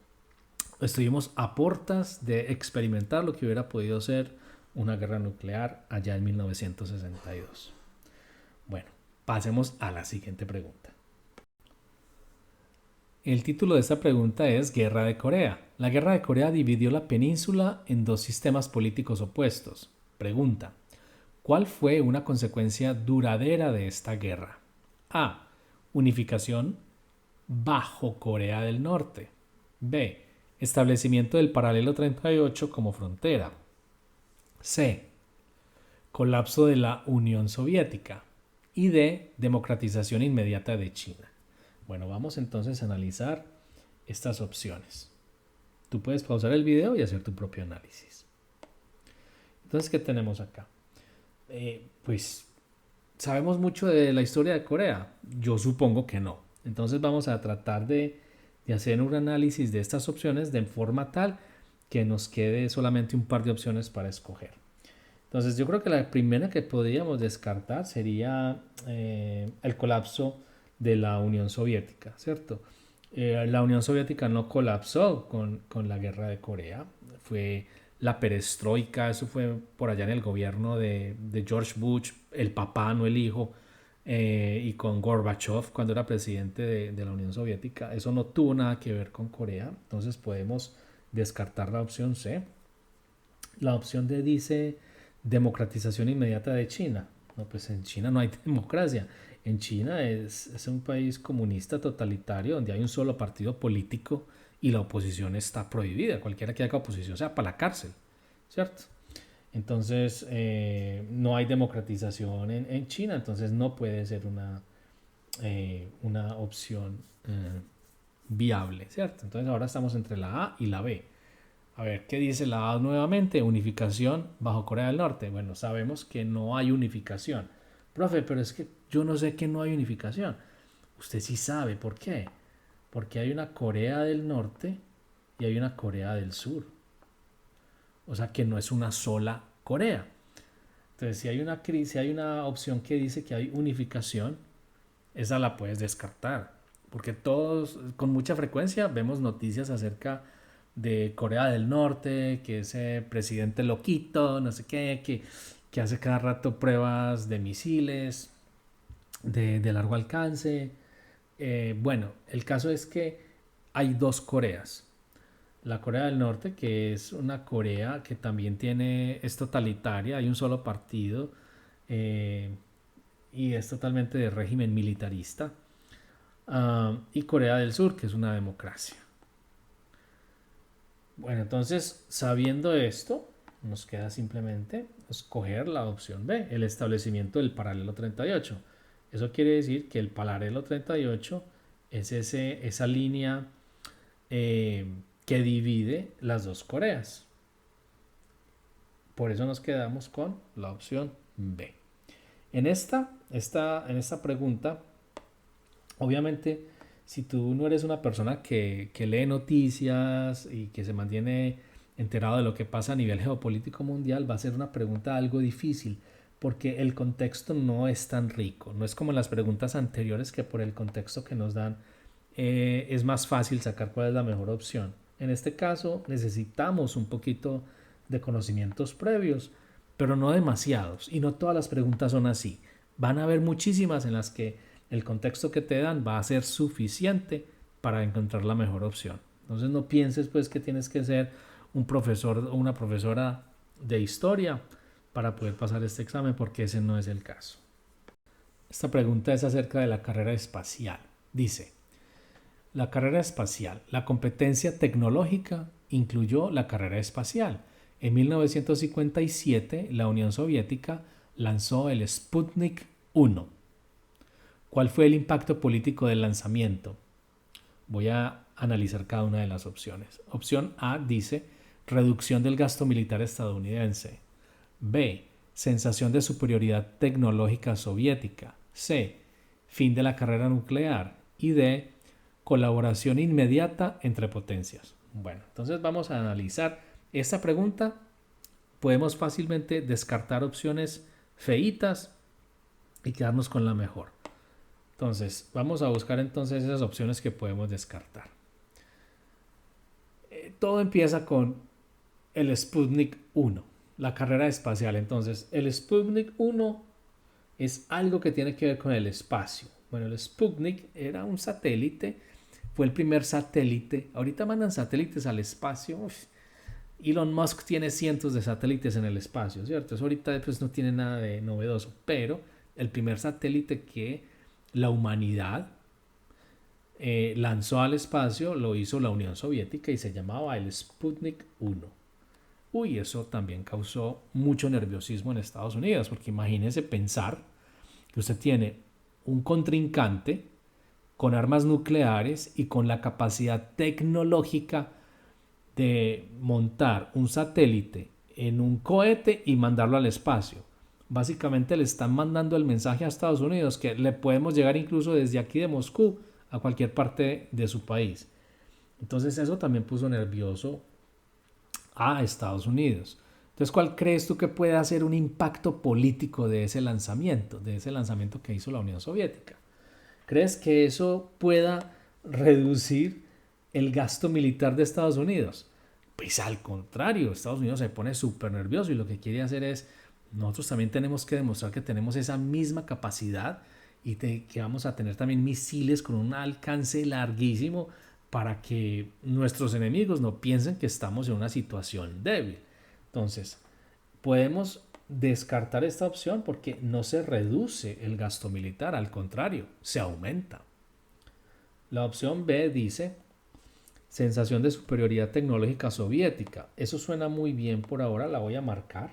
estuvimos a portas de experimentar lo que hubiera podido ser una guerra nuclear allá en 1962. Bueno, pasemos a la siguiente pregunta. El título de esta pregunta es Guerra de Corea. La Guerra de Corea dividió la península en dos sistemas políticos opuestos. Pregunta: ¿cuál fue una consecuencia duradera de esta guerra? A. Unificación bajo Corea del Norte. B. Establecimiento del paralelo 38 como frontera. C. Colapso de la Unión Soviética. Y D. Democratización inmediata de China. Bueno, vamos entonces a analizar estas opciones. Tú puedes pausar el video y hacer tu propio análisis. Entonces, ¿qué tenemos acá? Pues, ¿sabemos mucho de la historia de Corea? Yo supongo que no. Entonces vamos a tratar de hacer un análisis de estas opciones de forma tal que nos quede solamente un par de opciones para escoger. Entonces yo creo que la primera que podríamos descartar sería el colapso de la Unión Soviética, ¿cierto? La Unión Soviética no colapsó con la guerra de Corea, fue la perestroika, eso fue por allá en el gobierno de George Bush, el papá, no el hijo, y con Gorbachev cuando era presidente de la Unión Soviética. Eso no tuvo nada que ver con Corea, entonces podemos descartar la opción C. La opción D dice democratización inmediata de China. No, pues en China no hay democracia. En China es un país comunista totalitario donde hay un solo partido político y la oposición está prohibida. Cualquiera que haga oposición sea para la cárcel, ¿cierto? Entonces, no hay democratización en China, entonces no puede ser una opción viable, ¿cierto? Entonces ahora estamos entre la A y la B. A ver, ¿qué dice la A nuevamente? Unificación bajo Corea del Norte. Bueno, sabemos que no hay unificación. Profe, pero es que yo no sé que no hay unificación. Usted sí sabe por qué. Porque hay una Corea del Norte y hay una Corea del Sur. O sea que no es una sola Corea. Entonces, si hay una opción que dice que hay unificación, esa la puedes descartar. Porque todos, con mucha frecuencia, vemos noticias acerca de Corea del Norte, que ese presidente loquito, no sé qué, que hace cada rato pruebas de misiles de largo alcance. Bueno, el caso es que hay dos Coreas. La Corea del Norte, que es una Corea que también es totalitaria, hay un solo partido eh, y es totalmente de régimen militarista. Y Corea del Sur, que es una democracia. Bueno, entonces, sabiendo esto, nos queda simplemente escoger la opción B, el establecimiento del paralelo 38. Eso quiere decir que el paralelo 38 es esa línea eh, que divide las dos Coreas. Por eso nos quedamos con la opción B. En esta pregunta, obviamente, si tú no eres una persona que lee noticias y que se mantiene enterado de lo que pasa a nivel geopolítico mundial, va a ser una pregunta algo difícil porque el contexto no es tan rico. No es como las preguntas anteriores que por el contexto que nos dan es más fácil sacar cuál es la mejor opción. En este caso necesitamos un poquito de conocimientos previos, pero no demasiados. Y no todas las preguntas son así. Van a haber muchísimas en las que el contexto que te dan va a ser suficiente para encontrar la mejor opción. Entonces no pienses pues que tienes que ser un profesor o una profesora de historia para poder pasar este examen, porque ese no es el caso. Esta pregunta es acerca de la carrera espacial. Dice, la carrera espacial, la competencia tecnológica incluyó la carrera espacial. En 1957, la Unión Soviética lanzó el Sputnik 1. ¿Cuál fue el impacto político del lanzamiento? Voy a analizar cada una de las opciones. Opción A dice reducción del gasto militar estadounidense. B, sensación de superioridad tecnológica soviética. C, fin de la carrera nuclear. Y D, colaboración inmediata entre potencias. Bueno, entonces vamos a analizar esta pregunta. Podemos fácilmente descartar opciones feitas y quedarnos con la mejor. Entonces, vamos a buscar entonces esas opciones que podemos descartar. Todo empieza con el Sputnik 1, la carrera espacial. Entonces, el Sputnik 1 es algo que tiene que ver con el espacio. Bueno, el Sputnik era un satélite, fue el primer satélite. Ahorita mandan satélites al espacio. Uf. Elon Musk tiene cientos de satélites en el espacio, ¿cierto? Eso ahorita pues no tiene nada de novedoso, pero el primer satélite que la humanidad lanzó al espacio lo hizo la Unión Soviética y se llamaba el Sputnik 1. Uy, eso también causó mucho nerviosismo en Estados Unidos, porque imagínese pensar que usted tiene un contrincante con armas nucleares y con la capacidad tecnológica de montar un satélite en un cohete y mandarlo al espacio. Básicamente le están mandando el mensaje a Estados Unidos que le podemos llegar incluso desde aquí de Moscú a cualquier parte de su país. Entonces eso también puso nervioso a Estados Unidos. Entonces, ¿cuál crees tú que puede hacer un impacto político de ese lanzamiento que hizo la Unión Soviética? ¿Crees que eso pueda reducir el gasto militar de Estados Unidos? Pues al contrario, Estados Unidos se pone súper nervioso y lo que quiere hacer es, nosotros también tenemos que demostrar que tenemos esa misma capacidad y que vamos a tener también misiles con un alcance larguísimo para que nuestros enemigos no piensen que estamos en una situación débil. Entonces, podemos descartar esta opción porque no se reduce el gasto militar, al contrario, se aumenta. La opción B dice sensación de superioridad tecnológica soviética. Eso suena muy bien por ahora, la voy a marcar.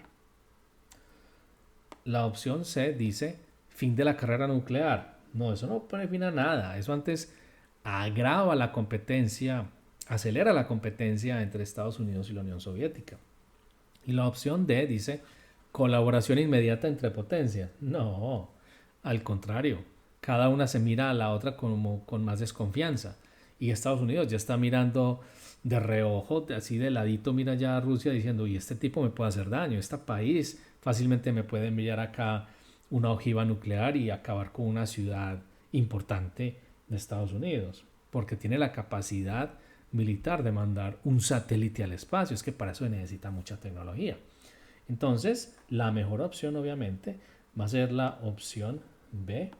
La opción C dice fin de la carrera nuclear. No, eso no pone fin a nada. Eso antes agrava la competencia, acelera la competencia entre Estados Unidos y la Unión Soviética. Y la opción D dice colaboración inmediata entre potencias. No, al contrario, cada una se mira a la otra como con más desconfianza. Y Estados Unidos ya está mirando de reojo, así de ladito mira ya a Rusia diciendo, y este tipo me puede hacer daño, este país fácilmente me puede enviar acá una ojiva nuclear y acabar con una ciudad importante de Estados Unidos, porque tiene la capacidad militar de mandar un satélite al espacio, es que para eso necesita mucha tecnología. Entonces, la mejor opción obviamente va a ser la opción B.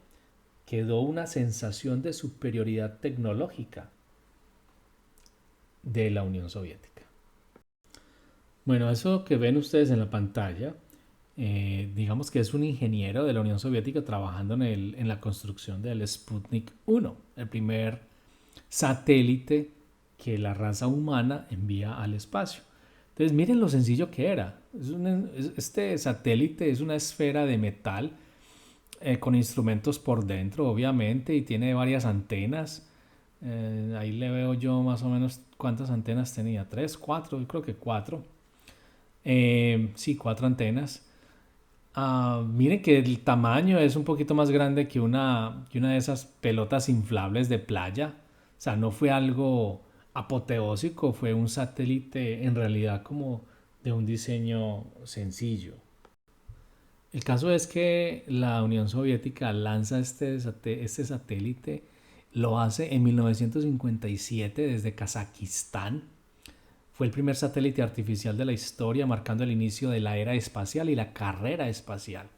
Quedó una sensación de superioridad tecnológica de la Unión Soviética. Bueno, eso que ven ustedes en la pantalla, digamos que es un ingeniero de la Unión Soviética trabajando en la construcción del Sputnik 1, el primer satélite que la raza humana envía al espacio. Entonces miren lo sencillo que era. Este satélite es una esfera de metal con instrumentos por dentro, obviamente, y tiene varias antenas. Ahí le veo yo más o menos cuántas antenas tenía. ¿Tres? ¿Cuatro? Yo creo que cuatro. Sí, cuatro antenas. Miren que el tamaño es un poquito más grande que una de esas pelotas inflables de playa. O sea, no fue algo apoteósico, fue un satélite en realidad como de un diseño sencillo. El caso es que la Unión Soviética lanza este satélite, lo hace en 1957 desde Kazajistán. Fue el primer satélite artificial de la historia, marcando el inicio de la era espacial y la carrera espacial.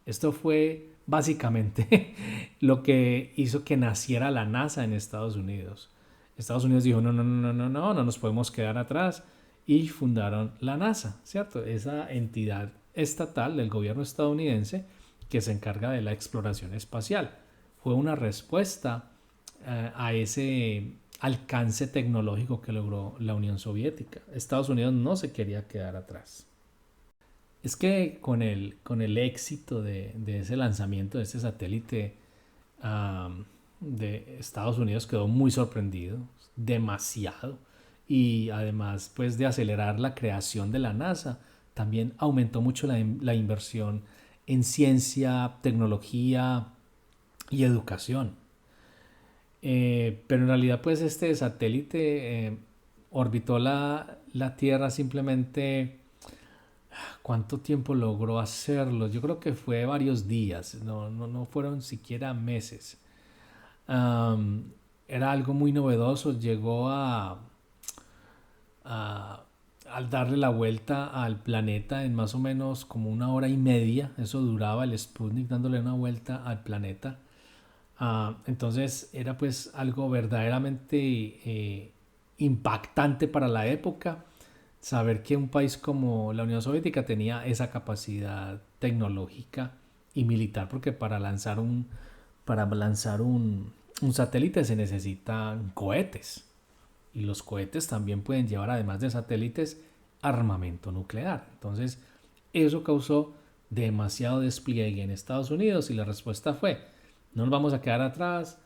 Esto fue básicamente lo que hizo que naciera la NASA en Estados Unidos. Estados Unidos dijo, no, no, no, no, no, no nos podemos quedar atrás y fundaron la NASA, ¿cierto? Esa entidad estatal del gobierno estadounidense que se encarga de la exploración espacial. Fue una respuesta a ese alcance tecnológico que logró la Unión Soviética. Estados Unidos no se quería quedar atrás. Es que con el éxito de ese lanzamiento de este satélite de Estados Unidos quedó muy sorprendido, demasiado. Y además pues de acelerar la creación de la NASA, también aumentó mucho la inversión en ciencia, tecnología y educación. Pero en realidad pues este satélite orbitó la Tierra simplemente. ¿Cuánto tiempo logró hacerlo? Yo creo que fue varios días, no fueron siquiera meses. Um, Era algo muy novedoso, llegó a, al darle la vuelta al planeta en más o menos como una hora y media, eso duraba el Sputnik dándole una vuelta al planeta. Entonces era pues algo verdaderamente impactante para la época saber que un país como la Unión Soviética tenía esa capacidad tecnológica y militar, porque para lanzar un satélite se necesitan cohetes. Y los cohetes también pueden llevar, además de satélites, armamento nuclear. Entonces, eso causó demasiado despliegue en Estados Unidos y la respuesta fue, no nos vamos a quedar atrás,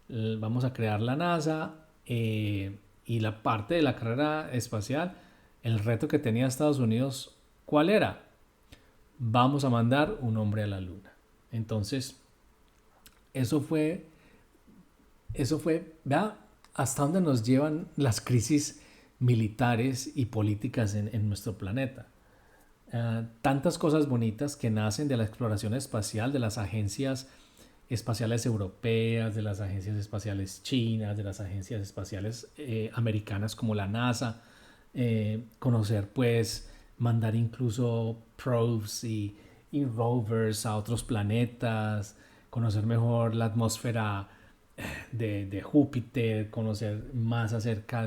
vamos a crear la NASA y la parte de la carrera espacial. El reto que tenía Estados Unidos, ¿cuál era? Vamos a mandar un hombre a la luna. Entonces, eso fue, vea hasta dónde nos llevan las crisis militares y políticas en nuestro planeta. Tantas cosas bonitas que nacen de la exploración espacial, de las agencias espaciales europeas, de las agencias espaciales chinas, de las agencias espaciales americanas como la NASA, conocer pues, mandar incluso probes y rovers a otros planetas, conocer mejor la atmósfera de Júpiter, conocer más acerca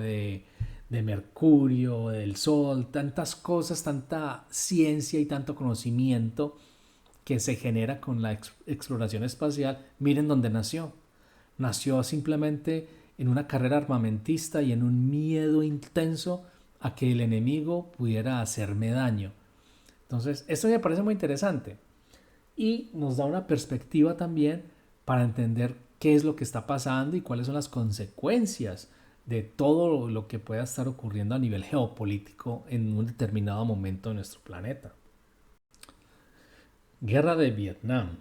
de Mercurio, del Sol, tantas cosas, tanta ciencia y tanto conocimiento que se genera con la exploración espacial. Miren dónde nació. Nació simplemente en una carrera armamentista y en un miedo intenso a que el enemigo pudiera hacerme daño. Entonces, esto me parece muy interesante y nos da una perspectiva también para entender qué es lo que está pasando y cuáles son las consecuencias de todo lo que pueda estar ocurriendo a nivel geopolítico en un determinado momento de nuestro planeta. Guerra de Vietnam.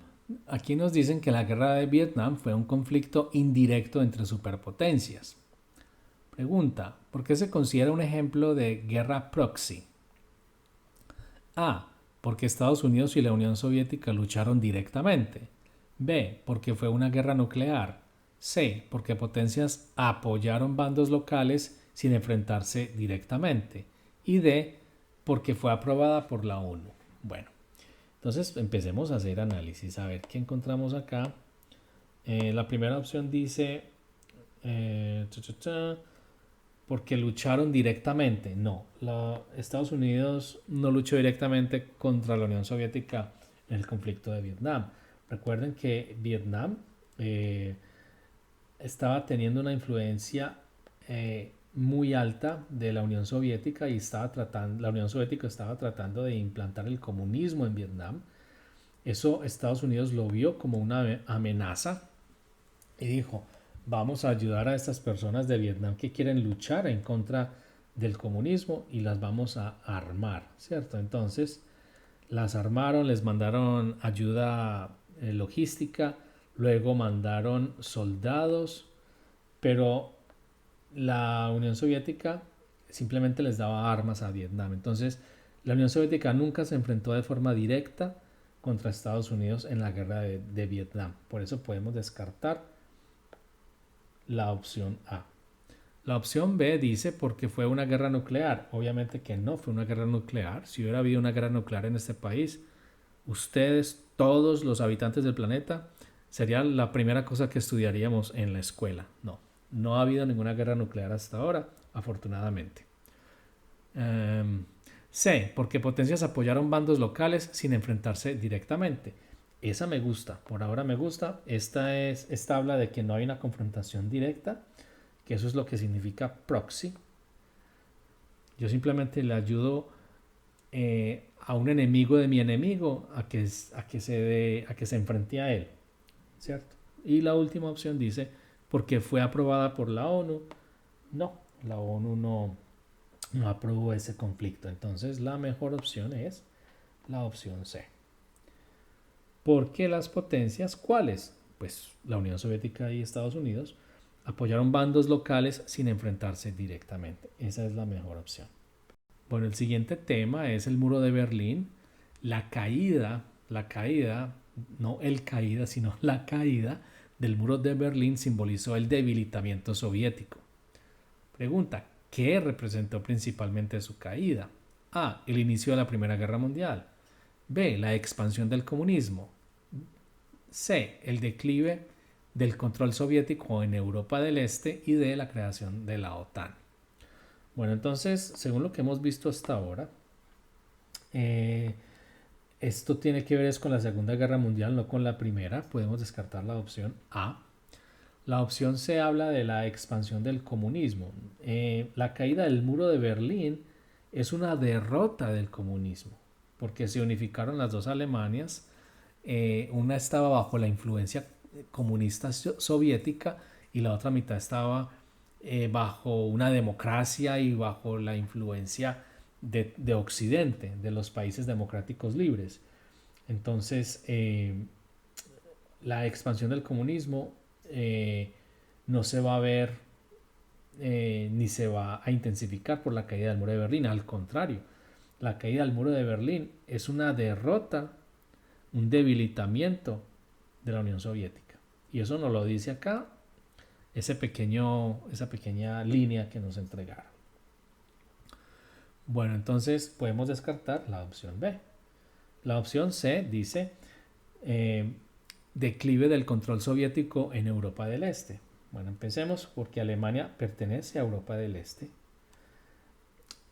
Aquí nos dicen que la guerra de Vietnam fue un conflicto indirecto entre superpotencias. Pregunta, ¿por qué se considera un ejemplo de guerra proxy? A. Porque Estados Unidos y la Unión Soviética lucharon directamente. B. Porque fue una guerra nuclear. C. Porque potencias apoyaron bandos locales sin enfrentarse directamente. Y D. Porque fue aprobada por la ONU. Bueno, entonces empecemos a hacer análisis, a ver qué encontramos acá. La primera opción dice porque lucharon directamente. No, Estados Unidos no luchó directamente contra la Unión Soviética en el conflicto de Vietnam. Recuerden que Vietnam estaba teniendo una influencia muy alta de la Unión Soviética y la Unión Soviética estaba tratando de implantar el comunismo en Vietnam. Eso Estados Unidos lo vio como una amenaza y dijo, vamos a ayudar a estas personas de Vietnam que quieren luchar en contra del comunismo y las vamos a armar, ¿cierto? Entonces las armaron, les mandaron ayuda logística, luego mandaron soldados, pero la Unión Soviética simplemente les daba armas a Vietnam. Entonces la Unión Soviética nunca se enfrentó de forma directa contra Estados Unidos en la guerra de Vietnam. Por eso podemos descartar la opción A. La opción B dice porque fue una guerra nuclear. Obviamente que no fue una guerra nuclear. Si hubiera habido una guerra nuclear en este país, ustedes, todos los habitantes del planeta, sería la primera cosa que estudiaríamos en la escuela. No, no ha habido ninguna guerra nuclear hasta ahora, afortunadamente. C, porque potencias apoyaron bandos locales sin enfrentarse directamente. Esa me gusta, por ahora me gusta. Esta habla de que no hay una confrontación directa, que eso es lo que significa proxy. Yo simplemente le ayudo a un enemigo de mi enemigo a que se enfrente a él, ¿cierto? Y la última opción dice, porque fue aprobada por la ONU. No, la ONU no aprobó ese conflicto. Entonces la mejor opción es la opción C. ¿Por qué las potencias? ¿Cuáles? Pues la Unión Soviética y Estados Unidos apoyaron bandos locales sin enfrentarse directamente. Esa es la mejor opción. Bueno, el siguiente tema es el muro de Berlín. La caída, no el caída, sino la caída del muro de Berlín simbolizó el debilitamiento soviético. Pregunta, ¿qué representó principalmente su caída? A. El inicio de la Primera Guerra Mundial. B. La expansión del comunismo. C. El declive del control soviético en Europa del Este. Y D. La creación de la OTAN. Bueno, entonces, según lo que hemos visto hasta ahora, esto tiene que ver con la Segunda Guerra Mundial, no con la Primera. Podemos descartar la opción A. La opción C habla de la expansión del comunismo. La caída del muro de Berlín es una derrota del comunismo, porque se unificaron las dos Alemanias. Una estaba bajo la influencia comunista soviética y la otra mitad estaba bajo una democracia y bajo la influencia de Occidente, de los países democráticos libres. Entonces, la expansión del comunismo no se va a ver ni se va a intensificar por la caída del muro de Berlín. Al contrario, la caída del muro de Berlín es una derrota, un debilitamiento de la Unión Soviética. Y eso nos lo dice acá esa pequeña línea que nos entregaron. Bueno, entonces podemos descartar la opción B. La opción C dice declive del control soviético en Europa del Este. Bueno, empecemos porque Alemania pertenece a Europa del Este.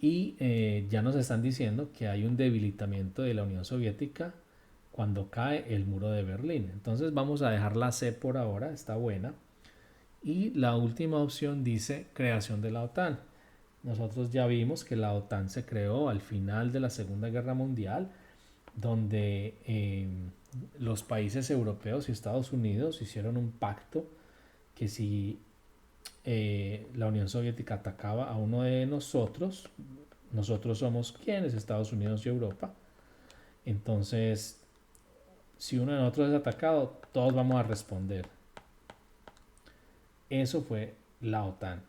Y ya nos están diciendo que hay un debilitamiento de la Unión Soviética cuando cae el muro de Berlín. Entonces vamos a dejar la C por ahora, está buena. Y la última opción dice creación de la OTAN. Nosotros ya vimos que la OTAN se creó al final de la Segunda Guerra Mundial, donde los países europeos y Estados Unidos hicieron un pacto que si la Unión Soviética atacaba a uno de nosotros, nosotros somos quienes, Estados Unidos y Europa, entonces si uno de nosotros es atacado, todos vamos a responder. Eso fue la OTAN.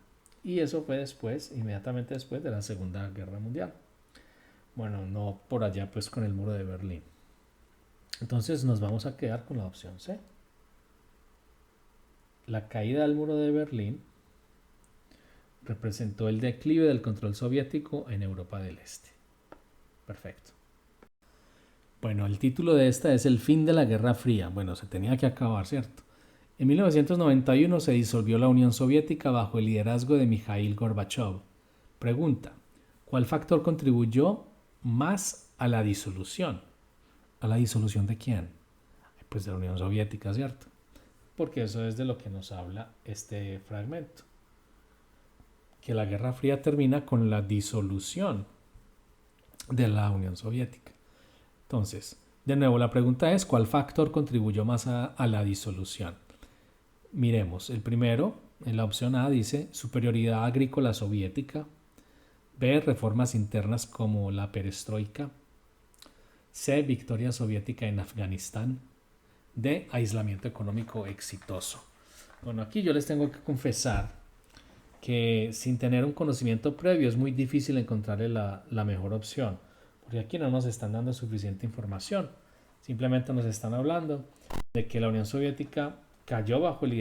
Y eso fue después, inmediatamente después de la Segunda Guerra Mundial. Bueno, no por allá pues con el muro de Berlín. Entonces nos vamos a quedar con la opción C. La caída del muro de Berlín representó el declive del control soviético en Europa del Este. Perfecto. Bueno, el título de esta es El fin de la Guerra Fría. Bueno, se tenía que acabar, ¿cierto? En 1991 se disolvió la Unión Soviética bajo el liderazgo de Mikhail Gorbachev. Pregunta, ¿cuál factor contribuyó más a la disolución? ¿A la disolución de quién? Pues de la Unión Soviética, ¿cierto? Porque eso es de lo que nos habla este fragmento. Que la Guerra Fría termina con la disolución de la Unión Soviética. Entonces, de nuevo, la pregunta es, ¿cuál factor contribuyó más a la disolución? Miremos, el primero, en la opción A dice superioridad agrícola soviética, B, reformas internas como la perestroika, C, victoria soviética en Afganistán, D, aislamiento económico exitoso. Bueno, aquí yo les tengo que confesar que sin tener un conocimiento previo es muy difícil encontrarle la mejor opción, porque aquí no nos están dando suficiente información, simplemente nos están hablando de que la Unión Soviética cayó bajo el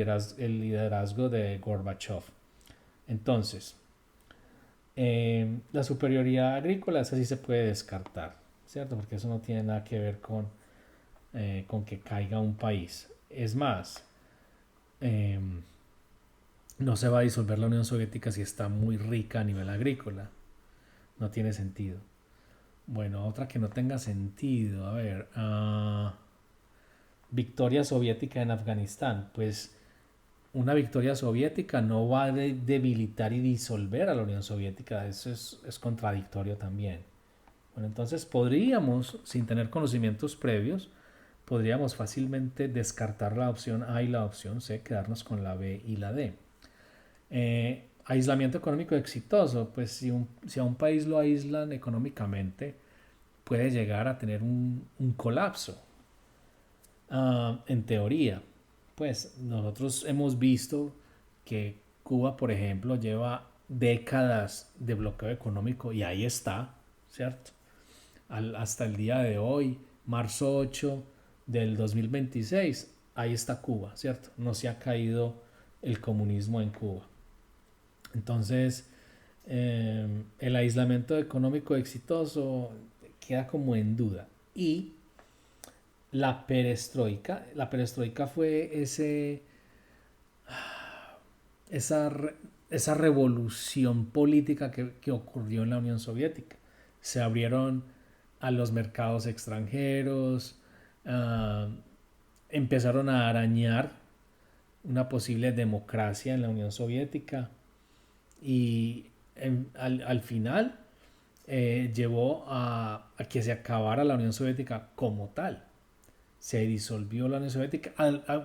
liderazgo de Gorbachev. Entonces, la superioridad agrícola, esa sí se puede descartar, ¿cierto? Porque eso no tiene nada que ver con que caiga un país. Es más, no se va a disolver la Unión Soviética si está muy rica a nivel agrícola. No tiene sentido. Bueno, otra que no tenga sentido. A ver, victoria soviética en Afganistán. Pues una victoria soviética no va a debilitar y disolver a la Unión Soviética. Eso es contradictorio también. Bueno, entonces podríamos, sin tener conocimientos previos, podríamos fácilmente descartar la opción A y la opción C, quedarnos con la B y la D. Aislamiento económico exitoso, pues si a un país lo aíslan económicamente, puede llegar a tener un colapso. En teoría, pues nosotros hemos visto que Cuba, por ejemplo, lleva décadas de bloqueo económico y ahí está, ¿cierto? Hasta el día de hoy, marzo 8 del 2026, ahí está Cuba, ¿cierto? No se ha caído el comunismo en Cuba. Entonces, el aislamiento económico exitoso queda como en duda. Y la perestroika fue esa revolución política que ocurrió en la Unión Soviética. Se abrieron a los mercados extranjeros, empezaron a arañar una posible democracia en la Unión Soviética y al final llevó a que se acabara la Unión Soviética como tal. Se disolvió la Unión Soviética.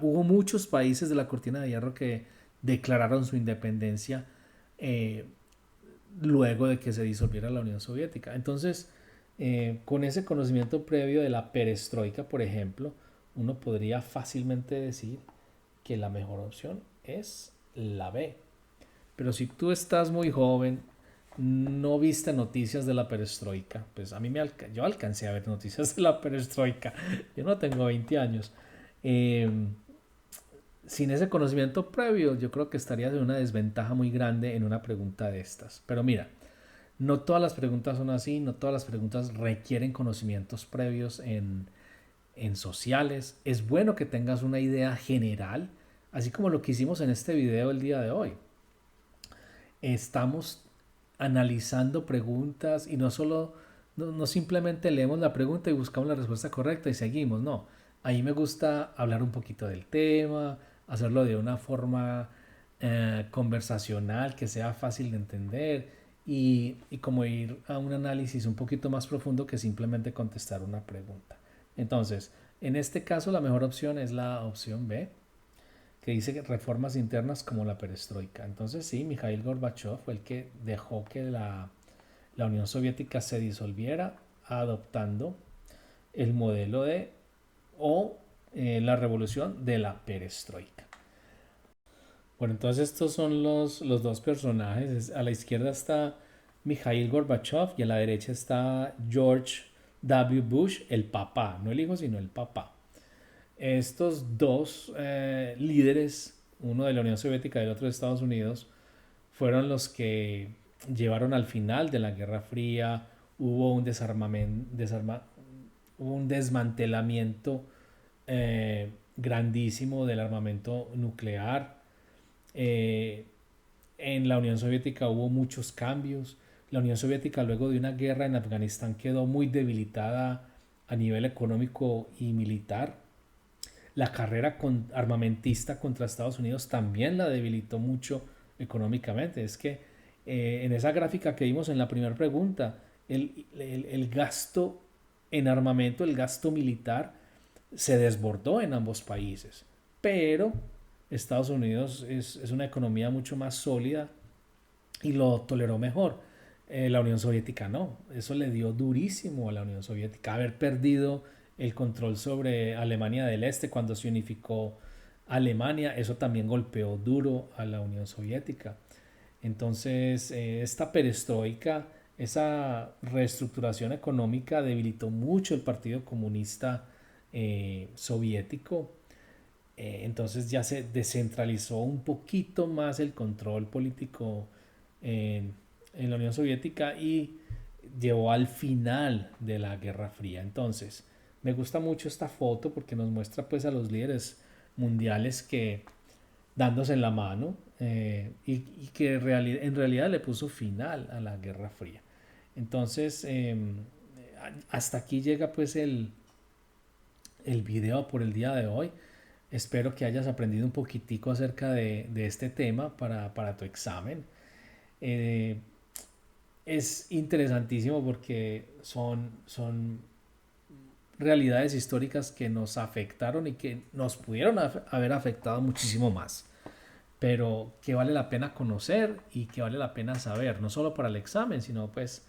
Hubo muchos países de la cortina de hierro que declararon su independencia luego de que se disolviera la Unión Soviética. Entonces, con ese conocimiento previo de la perestroika, por ejemplo, uno podría fácilmente decir que la mejor opción es la B. Pero si tú estás muy joven, no viste noticias de la perestroika, pues a mí yo alcancé a ver noticias de la perestroika. Yo no tengo 20 años. Sin ese conocimiento previo, yo creo que estarías en una desventaja muy grande en una pregunta de estas. Pero mira, no todas las preguntas son así, no todas las preguntas requieren conocimientos previos en sociales. Es bueno que tengas una idea general, así como lo que hicimos en este video el día de hoy. Estamos analizando preguntas y no solo, no simplemente leemos la pregunta y buscamos la respuesta correcta y seguimos, no. Ahí me gusta hablar un poquito del tema, hacerlo de una forma conversacional que sea fácil de entender y como ir a un análisis un poquito más profundo que simplemente contestar una pregunta. Entonces, en este caso la mejor opción es la opción B, que dice que reformas internas como la perestroika. Entonces sí, Mikhail Gorbachev fue el que dejó que la Unión Soviética se disolviera adoptando el modelo de o la revolución de la perestroika. Bueno, entonces estos son los dos personajes. A la izquierda está Mikhail Gorbachev y a la derecha está George W. Bush, el papá, no el hijo, sino el papá. Estos dos líderes, uno de la Unión Soviética y el otro de Estados Unidos, fueron los que llevaron al final de la Guerra Fría. Hubo un hubo un desmantelamiento grandísimo del armamento nuclear. Eh, en la Unión Soviética hubo muchos cambios. La Unión Soviética luego de una guerra en Afganistán quedó muy debilitada a nivel económico y militar. La carrera armamentista contra Estados Unidos también la debilitó mucho económicamente. Es que en esa gráfica que vimos en la primera pregunta, el gasto en armamento, el gasto militar, se desbordó en ambos países. Pero Estados Unidos es una economía mucho más sólida y lo toleró mejor. La Unión Soviética no. Eso le dio durísimo a la Unión Soviética. Haber perdido el control sobre Alemania del Este cuando se unificó Alemania, eso también golpeó duro a la Unión Soviética. Entonces, esta perestroika, esa reestructuración económica debilitó mucho el Partido Comunista Soviético. Entonces ya se descentralizó un poquito más el control político en la Unión Soviética y llevó al final de la Guerra Fría. Entonces, me gusta mucho esta foto porque nos muestra pues a los líderes mundiales que dándose en la mano y que en realidad le puso final a la Guerra Fría. Entonces, hasta aquí llega pues el video por el día de hoy. Espero que hayas aprendido un poquitico acerca de este tema para tu examen. Eh, es interesantísimo porque son realidades históricas que nos afectaron y que nos pudieron haber afectado muchísimo más, pero que vale la pena conocer y que vale la pena saber, no solo para el examen, sino pues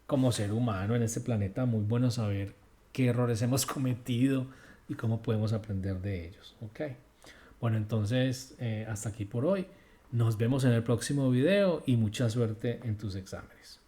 como ser humano en este planeta, muy bueno saber qué errores hemos cometido y cómo podemos aprender de ellos. Ok. Bueno, entonces hasta aquí por hoy. Nos vemos en el próximo video y mucha suerte en tus exámenes.